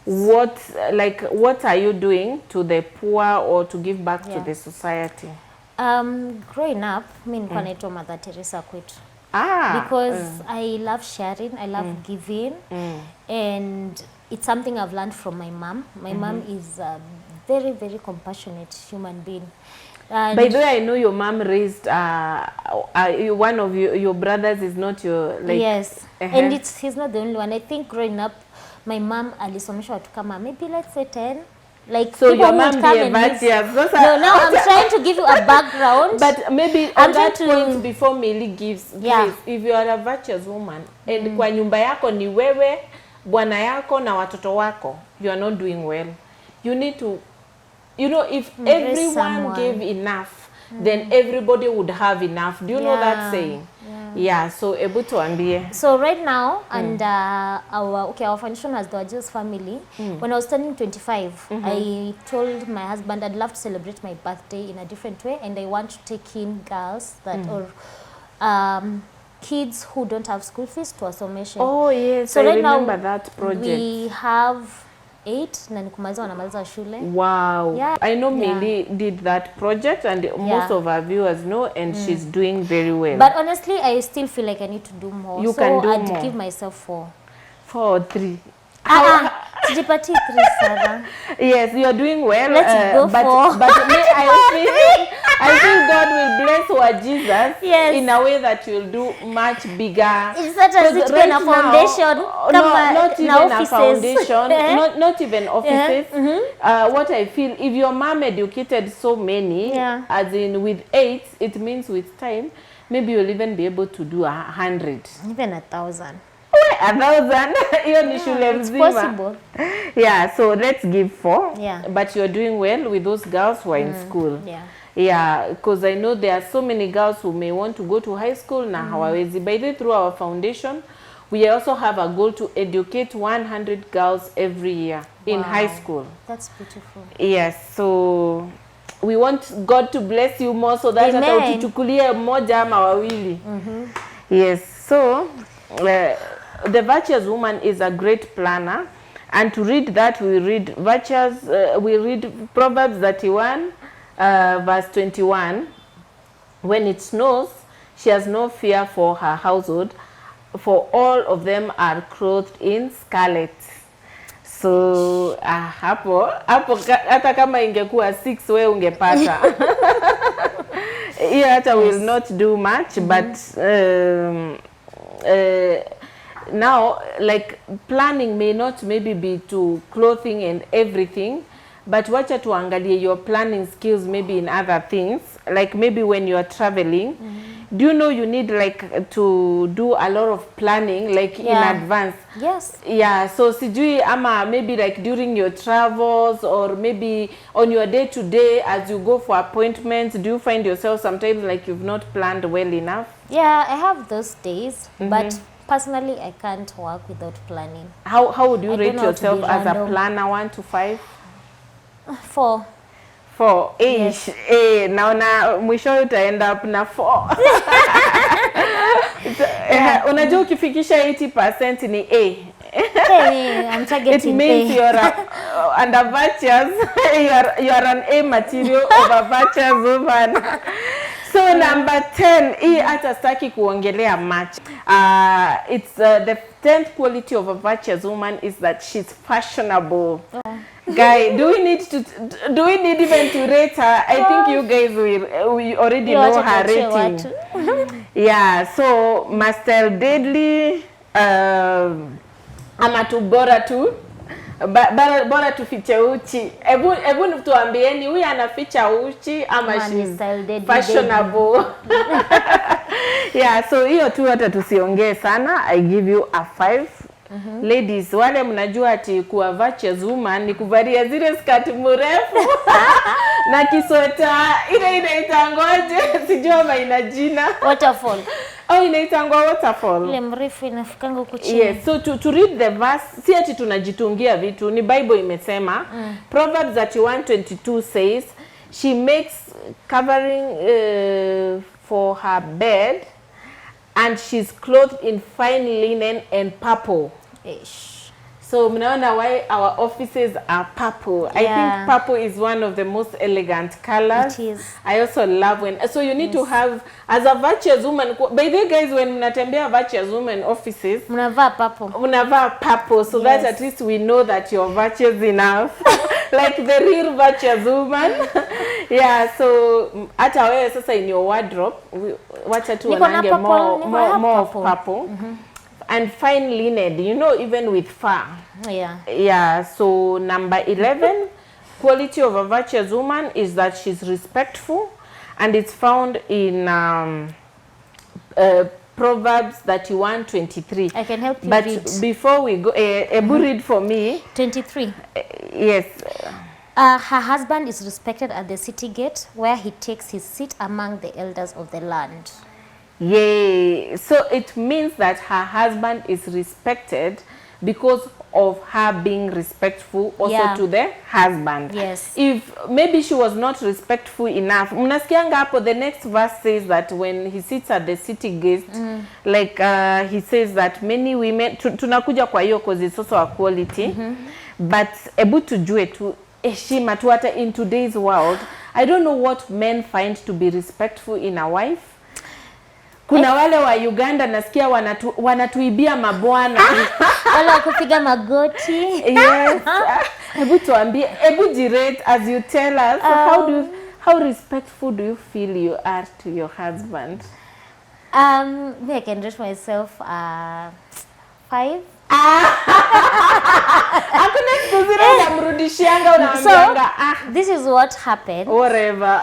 what are you doing to the poor or to give back to the society? Growing up, mi nilikuwa naitwa Mother Teresa kwetu. Because I love sharing, I love giving, and it's something I've learned from my mom. My mom is a very, very compassionate human being. And by the way, I know your mom raised one of your brothers is not your yes, and he's not the only one. I think growing up, my mom alisomesha watu kama maybe let's say 10. Like, so your mom be a virtuous. No, now I'm trying to give you a background. But maybe on that point before Millie gives, please, if you are a virtuous woman and kwa nyumba yako ni wewe, bwana yako na watoto wako, you are not doing well. You need to, if everyone gave enough, then everybody would have enough. Do you know that saying? Yeah, so ebu tuambie. So right now, and our foundation as the Wajesus family, when I was turning 25, I told my husband I'd love to celebrate my birthday in a different way, and I want to take in girls that or kids who don't have school fees to asomeshe. Oh yes, so I remember that project. We have 8 na nikumaliza wanamaliza shule. Wow. Yeah. I know Millie did that project, and most of our viewers know, and she's doing very well. But honestly, I still feel like I need to do more. You can do I'd more. give myself 4. 4 or 3. Sijipati 3 Sarah. Yes, you are doing well. Let's go for. But I feel God will bless Wajesus in a way that you'll do much bigger. It's such as it's right a foundation. Not even a foundation. not even offices. What I feel, if your mom educated so many, as in with 8, it means with time, maybe you'll even be able to do 100. Even 1,000. 1,000. Hiyo ni shule mzima. It's possible. Yeah, so let's give 4. Yeah. But you're doing well with those girls who are in school. Yeah. Yeah, because I know there are so many girls who may want to go to high school na hawawezi. By the way, through our foundation, we also have a goal to educate 100 girls every year in high school. That's beautiful. Yes, so we want God to bless you more so that hata utuchukulie mmoja ama wawili. Yes, so the virtuous woman is a great planner, and to read that we read we read Proverbs 31 verse 21. When it snows, she has no fear for her household, for all of them are clothed in scarlet. So hapo hata kama ingekuwa 6 wewe ungepata. Hiyo hata will not do much, but now, like, planning may not maybe be to clothing and everything, but wacha tuangalie your planning skills maybe in other things, like maybe when you are traveling. Do you know you need like to do a lot of planning like in advance? Yes. Yeah, so sijui ama maybe like during your travels or maybe on your day to day as you go for appointments, do you find yourself sometimes like you've not planned well enough? Yeah, I have those days, but personally, I can't work without planning. How would you rate yourself as a random. planner, 1 to 5? 4. 4. Yes. Naona mwisho utaenda up na 4. Unajua ukifikisha 80% ni A. Hey, I'm targeting It means you're under virtuous. you're an A material of a virtuous woman. So number 10, hii hata sitaki kuongelea much. It's the 10th quality of a virtuous woman is that she's fashionable. Guy, do we need even to rate her? I think you guys we already know her rating. Yeah, so Master Deadly, ama tu bora tu bora tufiche uchi. Ebu tuambieni huyu anaficha uchi ama she's fashionable. Yeah, so hiyo tu hata tusiongee sana. I give you a 5. Ladies, wale mnajua ati kuwa virtuous woman ni kuvalia zile skati mrefu na kisweta ile inaitangwaje, sijua maina jina. Waterfall. Oh, inaitangwa waterfall. Ile mrefu inafikanga huko chini. Yes, so to read the verse, si ati tunajitungia vitu, ni Bible imesema. Proverbs 31:22 says, she makes covering for her bed and she's clothed in fine linen and purple. Ish. So mnaona why our offices are purple. I think purple is one of the most elegant colors. It is. I also love when, so you need to have, as a virtuous woman, by the way guys, when mnatembea virtuous women offices, mnavaa purple, so that at least we know that you're virtuous enough. Like the real virtuous woman. Yeah, so hata wewe sasa in your wardrobe, wacha tu wanange more of purple. And fine linen, you know, even with fur. Yeah, so number 11, quality of a virtuous woman is that she's respectful, and it's found in Proverbs 31:23. I can help you but read. Before we go, Ebu read for me. 23. Yes. Her husband is respected at the city gate, where he takes his seat among the elders of the land. Yay. So it means that her husband is respected because of her being respectful also to the husband. Yes. If maybe she was not respectful enough, mnasikianga hapo, the next verse says that when he sits at the city gate, like he says that many women, tunakuja kwa hiyo cause it's also a quality, but ebu tujue tu heshima tu hata in today's world. I don't know what men find to be respectful in a wife. Kuna wale wa Uganda nasikia wanatuibia mabwana. Wala kupiga magoti. Yes. Ebu tuambie, ebu jirate as you tell us, how respectful do you feel you are to your husband? Me, I can rate myself 5. Hakuna kuzira unamrudishianga unamwambia this is what happened. Whatever.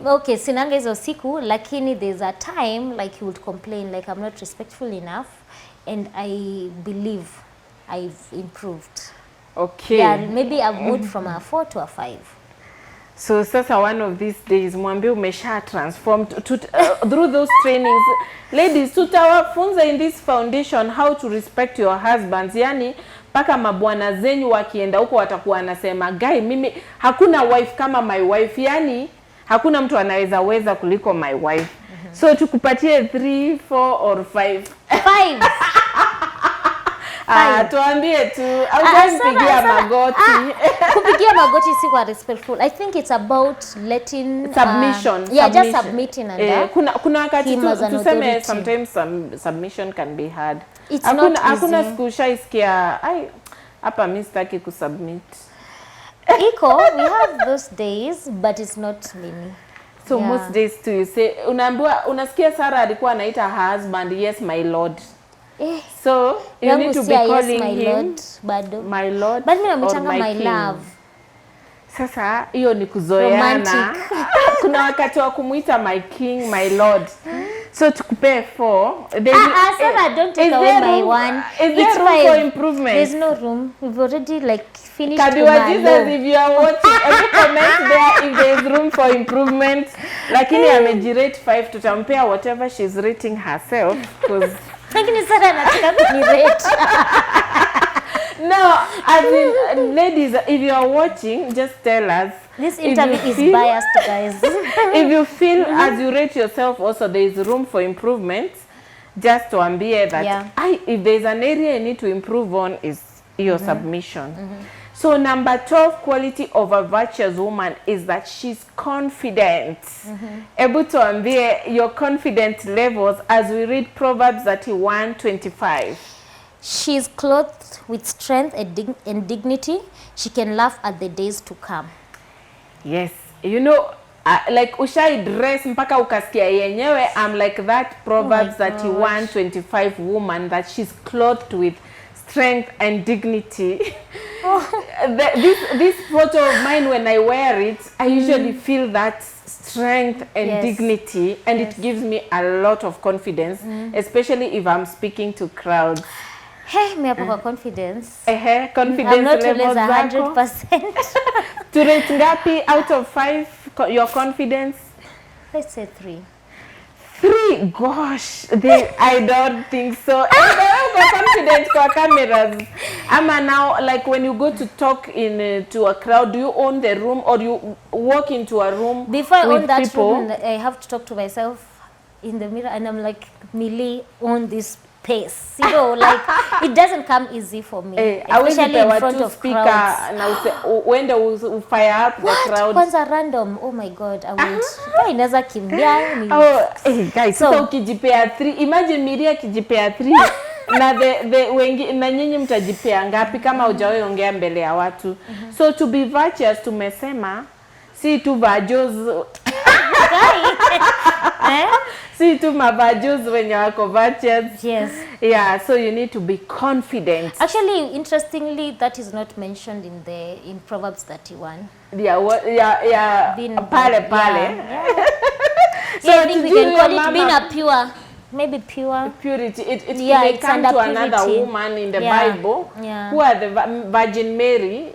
Okay, sinanga hizo siku, lakini there's a time like he would complain like I'm not respectful enough, and I believe I've improved. Okay. Yeah, maybe I've moved from a 4 to a 5. So sasa one of these days mwambie umesha transform through those trainings. Ladies, tutawafunza in this foundation how to respect your husbands. Yani paka mabwana zenyu wakienda huko watakuwa anasema, guy, mimi hakuna wife kama my wife. Yani hakuna mtu anaweza weza kuliko my wife. So tukupatie 3, 4 or 5. 5. Tuambie tu au kumpigia magoti. Kupigia magoti si kwa respectful. I think it's about letting submission. Just submitting and kuna wakati tuseme sometimes submission can be hard. Hakuna siku shaisikia hapa mimi sitaki kusubmit. Iko, we have those days, but it's not many. So most days too, you say, unasikia Sarah alikuwa anaita her husband, yes my lord. So you need to be calling him Lord, bado. My lord, but mimi namitanga my king. love. Sasa hiyo ni kuzoeana. Kuna wakati wa kumuita my king, my lord. So tukupe 4. Sarah, don't take away my one. Is there room for improvement? There's no room. We've already like finished. Kabu, Wajesus, if you are watching, every comment there if there is room for improvement. Lakini amejirate 5, tutampea whatever she's rating herself. Lakini Sarah nataka kunirate. No, as in, ladies, if you are watching, just tell us. This interview is biased, guys. If you feel as you rate yourself also there is room for improvement, just to ambie that if there is an area you need to improve on is your submission. So number 12 quality of a virtuous woman is that she's confident. Able to ambie your confident levels as we read Proverbs 31:25. She is clothed with strength and dignity. She can laugh at the days to come. Yes, you know, like ushai dress mpaka ukasikia yenyewe. I'm like that Proverbs 31:25 woman that she's clothed with strength and dignity. This photo of mine, when I wear it, I usually feel that strength and dignity, and it gives me a lot of confidence, especially if I'm speaking to crowds. Hey, me have confidence. Confidence I'm not levels always 100%. To rate ngapi out of 5 your confidence? Let's say 3. 3? Gosh, I don't think so. I'm confident for cameras. Ama now, like when you go to talk to a crowd, do you own the room or you walk into a room? Before I own that people? room, I have to talk to myself in the mirror, and I'm like, Millie, own this pace. You know, like it doesn't come easy for me, especially in front of crowds. When the fire up the crowd. Kwanza random. Oh my God, I would. Inaweza kimbia. Guys, so ukijipea 3, imagine Miria kijipea 3 na wengi na nyinyi mtajipea ngapi kama hujawahi ongea mbele ya watu. So to be virtuous tumesema si tu virtuous. See to my virtues when you are virtuous. Yes. Yeah, so you need to be confident. Actually, interestingly, that is not mentioned in Proverbs 31. Yeah. Pale. Yeah. So I think we can call it being a pure, maybe pure. Purity. It may come to purity. Another woman in the Bible who are the Virgin Mary,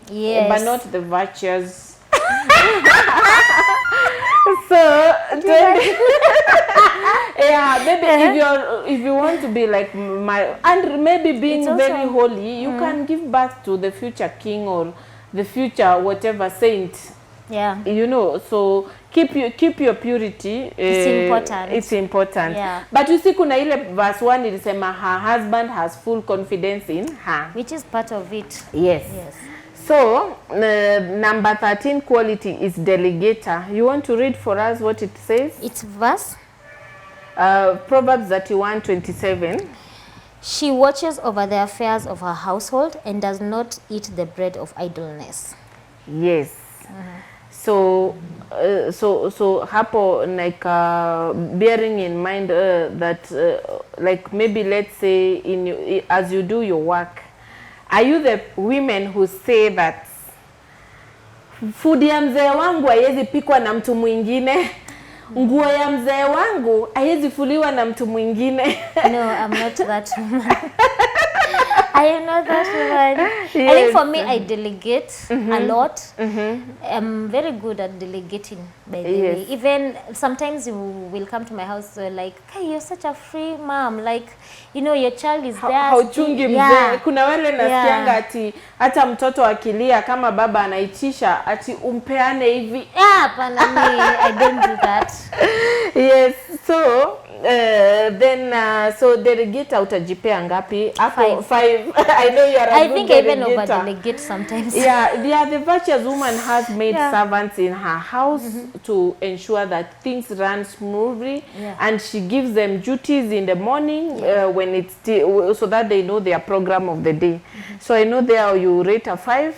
but not the virtuous. So maybe if you want to be like and maybe being very holy, you can give birth to the future king or the future whatever saint. Yeah. You know, so keep your purity. It's important. It's important. Yeah. But you see kuna ile verse 1 ilisema her husband has full confidence in her. Which is part of it. Yes. So, number 13 quality is delegator. You want to read for us what it says? It's verse? Proverbs 31:27. She watches over the affairs of her household and does not eat the bread of idleness. Yes. So hapo like bearing in mind that like maybe let's say as you do your work, are you the women who say that food ya mzee wangu haiwezi pikwa na mtu mwingine? Nguo ya mzee wangu haiwezi fuliwa na mtu mwingine? No, I'm not that woman. I am not that woman. Yes. I think for me, I delegate a lot. I'm very good at delegating, by the way. Even sometimes you will come to my house like, hey, you're such a free mom. Like, you know, your child is there. Hauchungi mzee. Kuna wale nasikianga ati hata mtoto akilia kama baba anaitisha ati umpeane hivi. Hapana, I don't do that. Yes, so so delegate utajipea ngapi? 5. I know you are a good I think I even delegator. over delegate sometimes. Yeah, the virtuous woman has made servants in her house to ensure that things run smoothly, and she gives them duties in the morning when it's so that they know their program of the day. So I know there you rate a 5.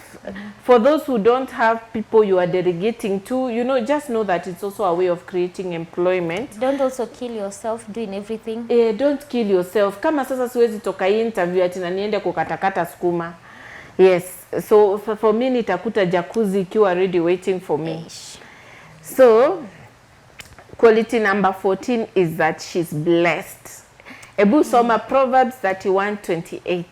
For those who don't have people you are delegating to, you know, just know that it's also a way of creating employment. Don't also kill yourself doing everything. Don't kill yourself. Kama sasa siwezi toka interview ati na niende kukatakata skuma. Yes. So for me nitakuta jacuzzi ikiwa ready waiting for me. So Quality number 14 is that she's blessed. Ebu soma Proverbs 31:28.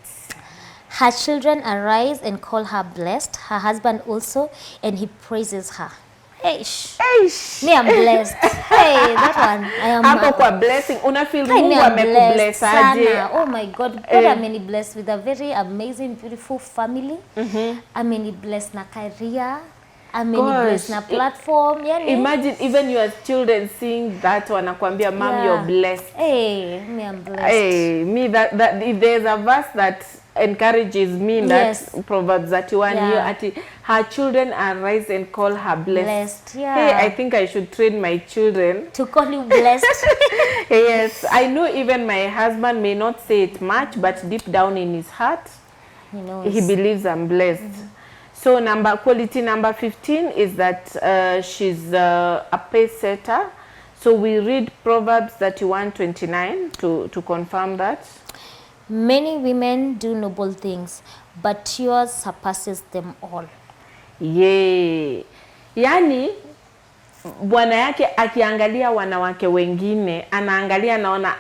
Her children arise and call her blessed, her husband also, and he praises her. Eish. Eish. Me, I'm blessed. Hey, that one. I am. Hapo kwa blessing, una feel Hey, Mungu amekubless aje? Oh my God, God ameni blessed with a very amazing, beautiful family. Ameni blessed na career. Ameni blessed na platform. Yani. Imagine even your children seeing that wanakuambia, Mom, you're blessed. Hey, me, I'm blessed. Hey, me, that if there's a verse that encourages me in that Proverbs 31 here, her children arise and call her blessed. Hey, I think I should train my children to call you blessed. Yes, I know even my husband may not say it much, but deep down in his heart, he believes I'm blessed. So quality number 15 is that she's a pace setter. So we read Proverbs 31:29 to confirm that. Many women do noble things, but yours surpasses them all. Yay. Yani bwana yake akiangalia wanawake wengine, anaangalia naona,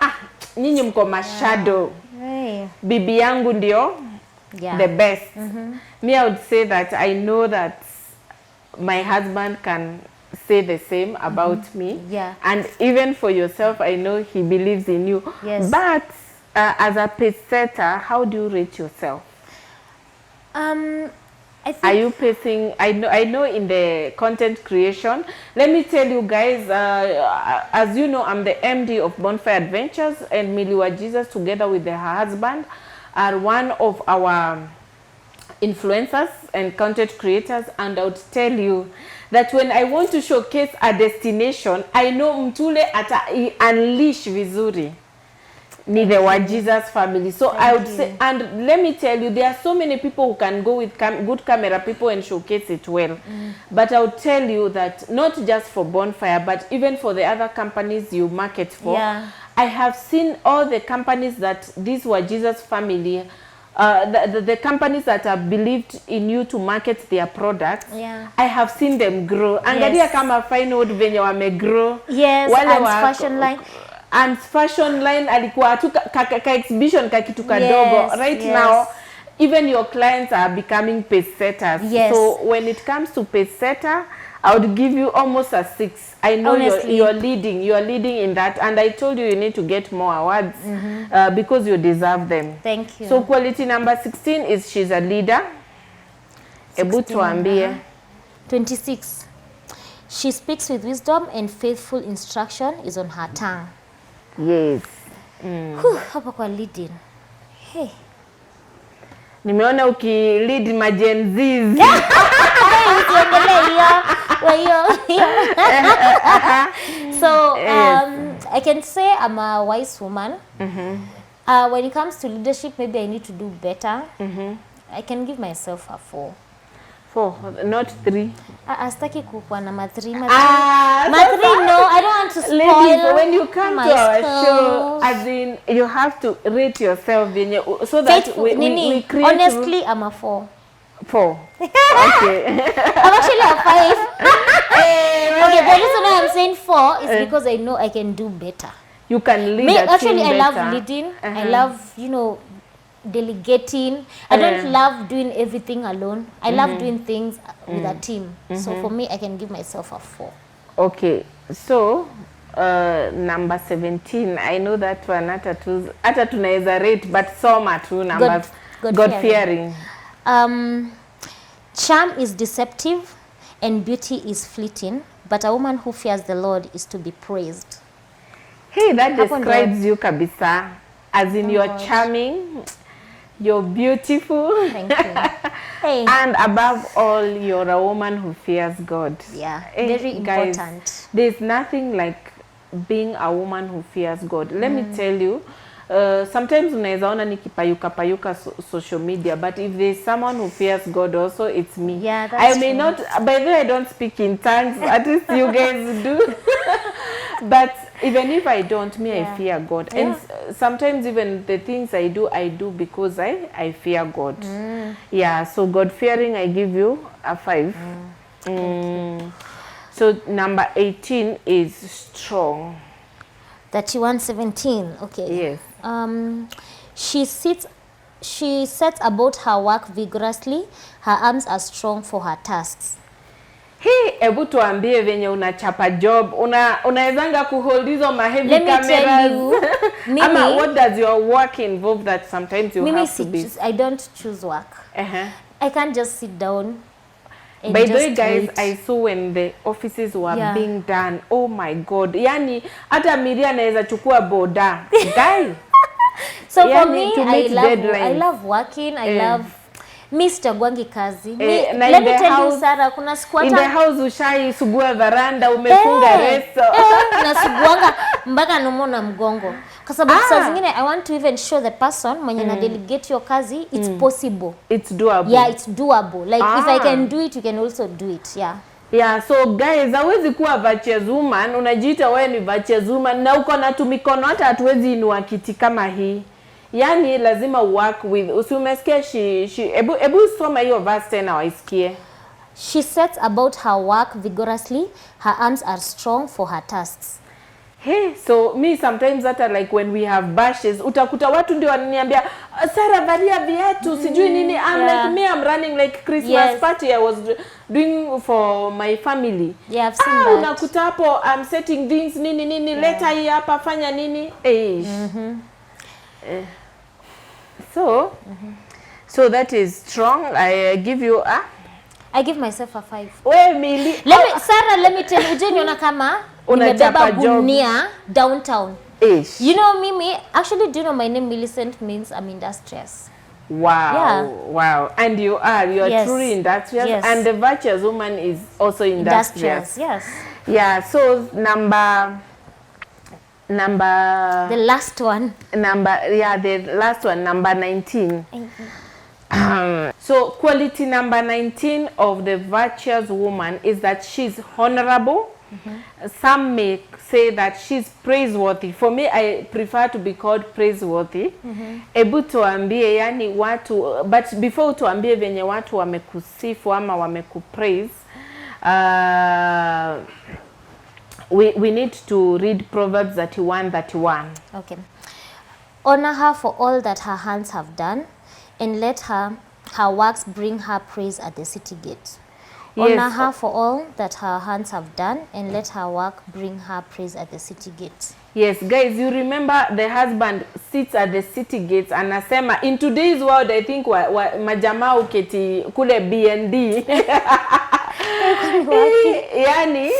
nyinyi mko mashado. Bibi yangu ndio the best. Me, I would say that I know that my husband can say the same about me. And even for yourself, I know he believes in you. But as a pace setter, how do you rate yourself? I think are you pacing? I know in the content creation. Let me tell you guys, as you know, I'm the MD of Bonfire Adventures, and Millie Wajesus, together with her husband, are one of our influencers and content creators. And I would tell you that when I want to showcase a destination, I know mtule ata unleash vizuri ni the Wajesus family. So I would say, and let me tell you, there are so many people who can go with good camera people and showcase it well. But I would tell you that not just for Bonfire, but even for the other companies you market for, I have seen all the companies that this Wajesus family, the companies that have believed in you to market their products, I have seen them grow. Angalia kama Fine Wood venye wame grow. And fashion line. And fashion line alikuwa tu ka exhibition ka kitu kadogo. Right now, even your clients are becoming pace setters. So when it comes to pace setter, I would give you almost a 6. I know you're leading in that, and I told you need to get more awards because you deserve them. Thank you. So quality number 16 is she's a leader. Ebu tuambie. 26. She speaks with wisdom and faithful instruction is on her tongue. Yes. Hapa kwa leading. Hey. Nimeona ukilead ma Gen Zs. So I can say I'm a wise woman. When it comes to leadership, maybe I need to do better. I can give myself a 4. 4, not 3. Astaki kukuwa na ma 3. No, I don't want to spoil. Ladies, when you come to our show, as in, you have to rate yourself so that we create. Honestly, I'm a 4. 4. Okay. I'm actually a 5. Okay, the reason why I'm saying 4 is because I know I can do better. You can lead a team better. I love leading. I love, delegating. I don't love doing everything alone. I love doing things with a team. So for me, I can give myself a 4. Okay, so number 17, I know that one hata tunaweza rate, but soma tu numbers. God-fearing. Charm is deceptive and beauty is fleeting, but a woman who fears the Lord is to be praised. Hey, that describes you kabisa. As in, you're charming, you're beautiful. Thank you. Hey. And above all, you're a woman who fears God. Hey, very important. Guys, there's nothing like being a woman who fears God. Let me tell you, sometimes unaweza ona nikipayuka social media, but if there's someone who fears God also, it's me. I may not, by the way, I don't speak in tongues, at least you guys do. But even if I don't, I fear God. And sometimes even the things I do because I fear God. Mm. Yeah, so God-fearing, I give you a 5. So number 18 is strong. 31:17. Okay. Yes. She sets about her work vigorously. Her arms are strong for her tasks. Hey, ebu tuambie venye unachapa job. Unaezanga kuhold hizo heavy Let me cameras. tell you, Ama what does your work involve that sometimes you have to be? I don't choose work. I can't just sit down. By the way, guys, I saw when the offices were being done. Oh my God. Yani, hata Miria anaweza chukua boda. Guys. So for me, I love working. I love Mr. Gwangi kazi. Let me tell you, Sarah, kuna squatter. In the house ushai sugua veranda, umefunga reso. Nasuguanga mpaka nomo na mgongo. Kwa sababu saa zingine I want to even show the person mwenye na delegate your kazi, it's possible. It's doable. Yeah, it's doable. Like if I can do it, you can also do it. Yeah. Yeah, so guys, hawezi kuwa virtuous woman, unajiita wewe ni virtuous woman na uko na tumikono hata hatuwezi inua kiti kama hii. Yani lazima work with. Usiumesikia ebu soma hiyo verse tena waisikie. She sets about her work vigorously. Her arms are strong for her tasks. Hey, so me sometimes hata like when we have bashes, utakuta watu ndio wananiambia, Sarah valia viatu, sijui nini. I'm running like Christmas party I was doing for my family. Yeah, I've seen that. Unakuta hapo I'm setting things nini leta hii hapa fanya nini. So that is strong. I give you a I give myself a 5. We Millie. Sarah, let me tell you, juniona kama unachapa gunia downtown. Ish. You know Mimi, actually do you know my name Millicent means I'm industrious. Wow. Yeah. Wow. And you are truly industrious. Yes. And the virtuous woman is also industrious. Yes. Yeah, so number the last one. The last one, number 19. So quality number 19 of the virtuous woman is that she's honorable. Some may say that she's praiseworthy. For me, I prefer to be called praiseworthy. Ebu tuambie yani watu, but before tuambie venye watu wamekusifu ama wamekupraise, we need to read Proverbs 31:31. Okay. Honor her for all that her hands have done, and let her works bring her praise at the city gate. Honor her for all that her hands have done, and let her work bring her praise at the city gate. Yes, guys, you remember the husband sits at the city gates anasema, in today's world I think majamaa uketi kule BND. Yani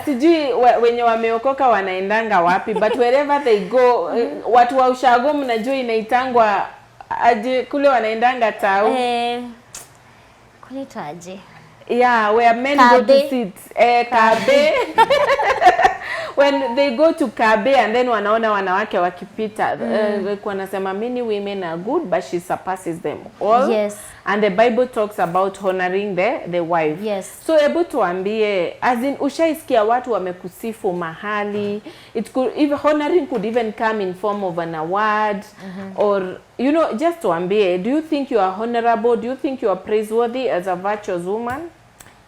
sijui wenye wameokoka wanaendanga wapi, but wherever they go, watu wa ushago mnajua inaitangwa aje kule wanaendanga tao. Kulitwa aje? Yeah, where men go to sit. Kabe. When they go to Kabe and then wanaona wanawake wakipita, wanasema many women are good but she surpasses them all. Yes. And the Bible talks about honoring the wife. Yes. So ebu tuambie, as in ushaisikia watu wamekusifu mahali, honoring could even come in form of an award, or you know, just tuambie, do you think you are honorable? Do you think you are praiseworthy as a virtuous woman?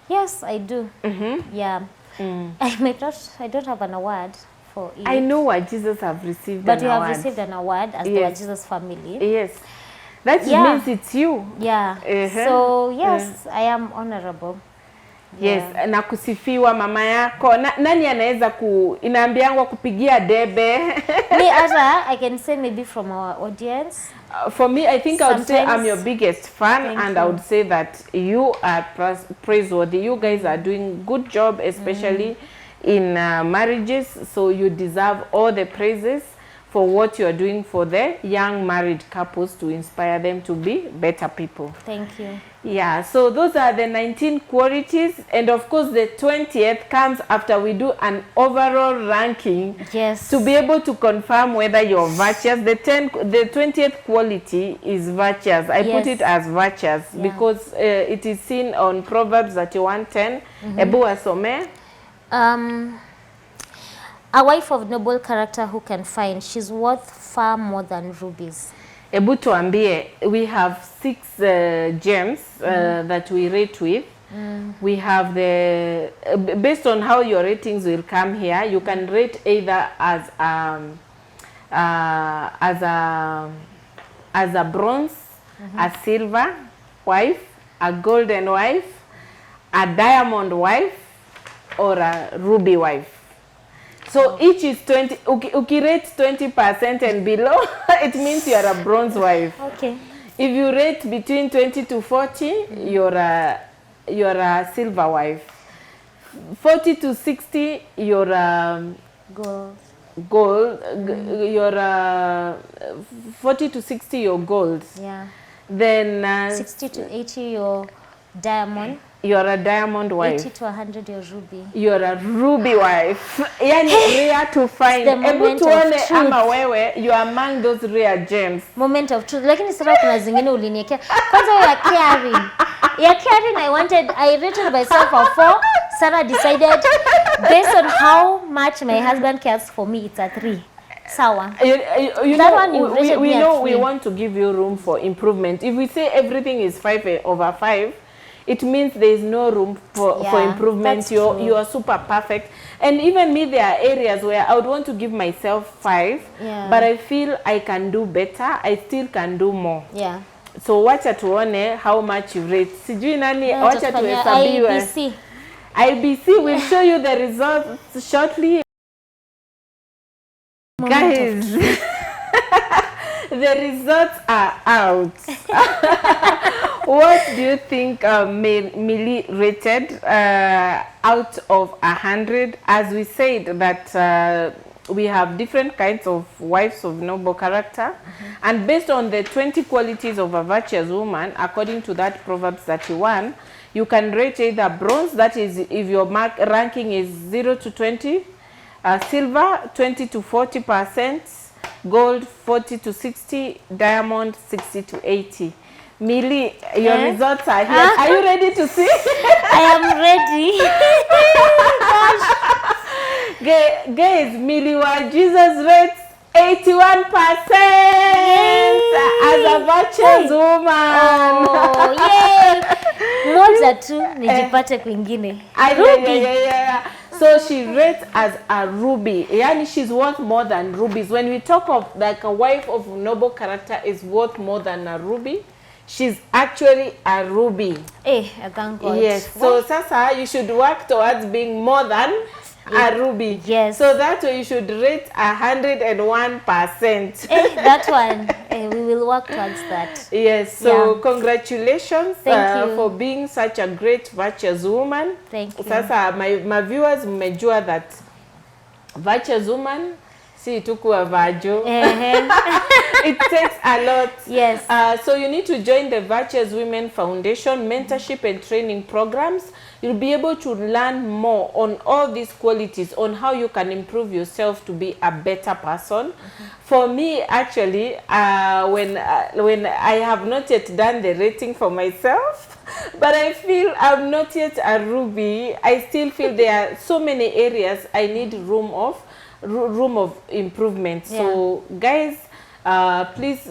Yes, I do. Yeah. I don't have an award for it. I know Wajesus have received but an you award. have received an award as the Wajesus family. Yes. That means it's you. Yeah. So yes, I am honorable. Yes, na kusifiwa mama yako. Nani anaweza inaambiangwa kupigia debe? Me ata, I can say maybe from our audience. For me, I think I would say I'm your biggest fan, and I would say that you are praiseworthy. You guys are doing good job, especially in marriages, so you deserve all the praises for what you are doing for the young married couples to inspire them to be better people. Thank you. Yeah, so those are the 19 qualities, and of course the 20th comes after we do an overall ranking. Yes. To be able to confirm whether you're virtuous. The 20th quality is virtuous. I put it as virtuous because it is seen on Proverbs 31:10. Ebu asome. A wife of noble character who can find, she's worth far more than rubies. Ebu tuambie, we have 6 gems that we rate with. We have the based on how your ratings will come here. You can rate either as a bronze, a silver wife, a golden wife, a diamond wife, or a ruby wife. So each is 20. Rate 20% and below, it means you are a bronze wife. Okay. If you rate between 20 to 40, you're a silver wife. 40 to 60, you're a gold. You're 40 to 60, you're gold. Yeah. Then 60 to 80, you're diamond. You're a diamond wife. 80 to 100, you're ruby. You're a ruby wife. Yani rare to find. The moment of truth. Ama wewe, you are among those rare gems. Moment of truth. Lakini sasa kuna zingine uliniekea. Kwanza ya caring. Ya caring, I rated myself a 4. Sarah decided based on how much my husband cares for me, it's a 3. Sawa. You that know, one we know we want to give you room for improvement. If we say everything is 5/5, it means there is no room for improvement. You are super perfect. And even me, there are areas where I would want to give myself 5, but I feel I can do better. I still can do more. Yeah. So wacha tuone how much you rate. Sijui nani, wacha tuhesabiwe. IBC will show you the results shortly. Guys, the results are out. What do you think Millie rated out of 100? As we said that we have different kinds of wives of noble character, and based on the 20 qualities of a virtuous woman, according to that Proverbs 31, you can rate either bronze, that is if your ranking is 0 to 20, silver 20 to 40%, gold 40 to 60, diamond 60 to 80. Millie, your results are here. Are you ready to see? I am ready. Gosh. Guys, Millie Wajesus rates 81% as a virtuous woman. Oh, yay! Moja tu nijipate kwingine. Ruby. So she rates as a ruby. Yani she's worth more than rubies. When we talk of like a wife of noble character is worth more than a ruby, she's actually a ruby. I thank God. Yes. So Sasa, you should work towards being more than a ruby. Yes. So that way you should rate 101%. That one. We will work towards that. Yes. So congratulations for being such a great virtuous woman. Thank you. Sasa my viewers mmejua that virtuous woman si tu kuwa vajo. It takes a lot. Yes. So you need to join the Virtuous Women Foundation mentorship and training programs. You'll be able to learn more on all these qualities, on how you can improve yourself to be a better person. For me, actually, when I have not yet done the rating for myself, but I feel I'm not yet a ruby. I still feel there are so many areas I need room of improvement. So guys, please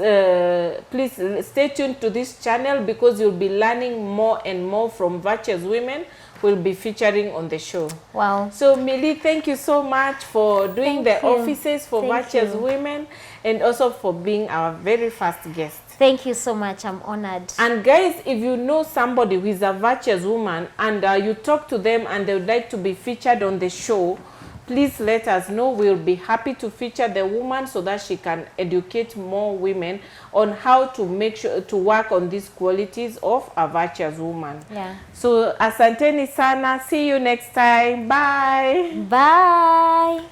stay tuned to this channel because you'll be learning more and more from virtuous women will be featuring on the show. Wow. So Millie, thank you so much for doing the offices for virtuous women and also for being our very first guest. Thank you so much. I'm honored. And guys, if you know somebody who is a virtuous woman and you talk to them and they would like to be featured on the show, please let us know. We'll be happy to feature the woman so that she can educate more women on how to make sure to work on these qualities of a virtuous woman. Yeah. So asanteni sana. See you next time. Bye. Bye.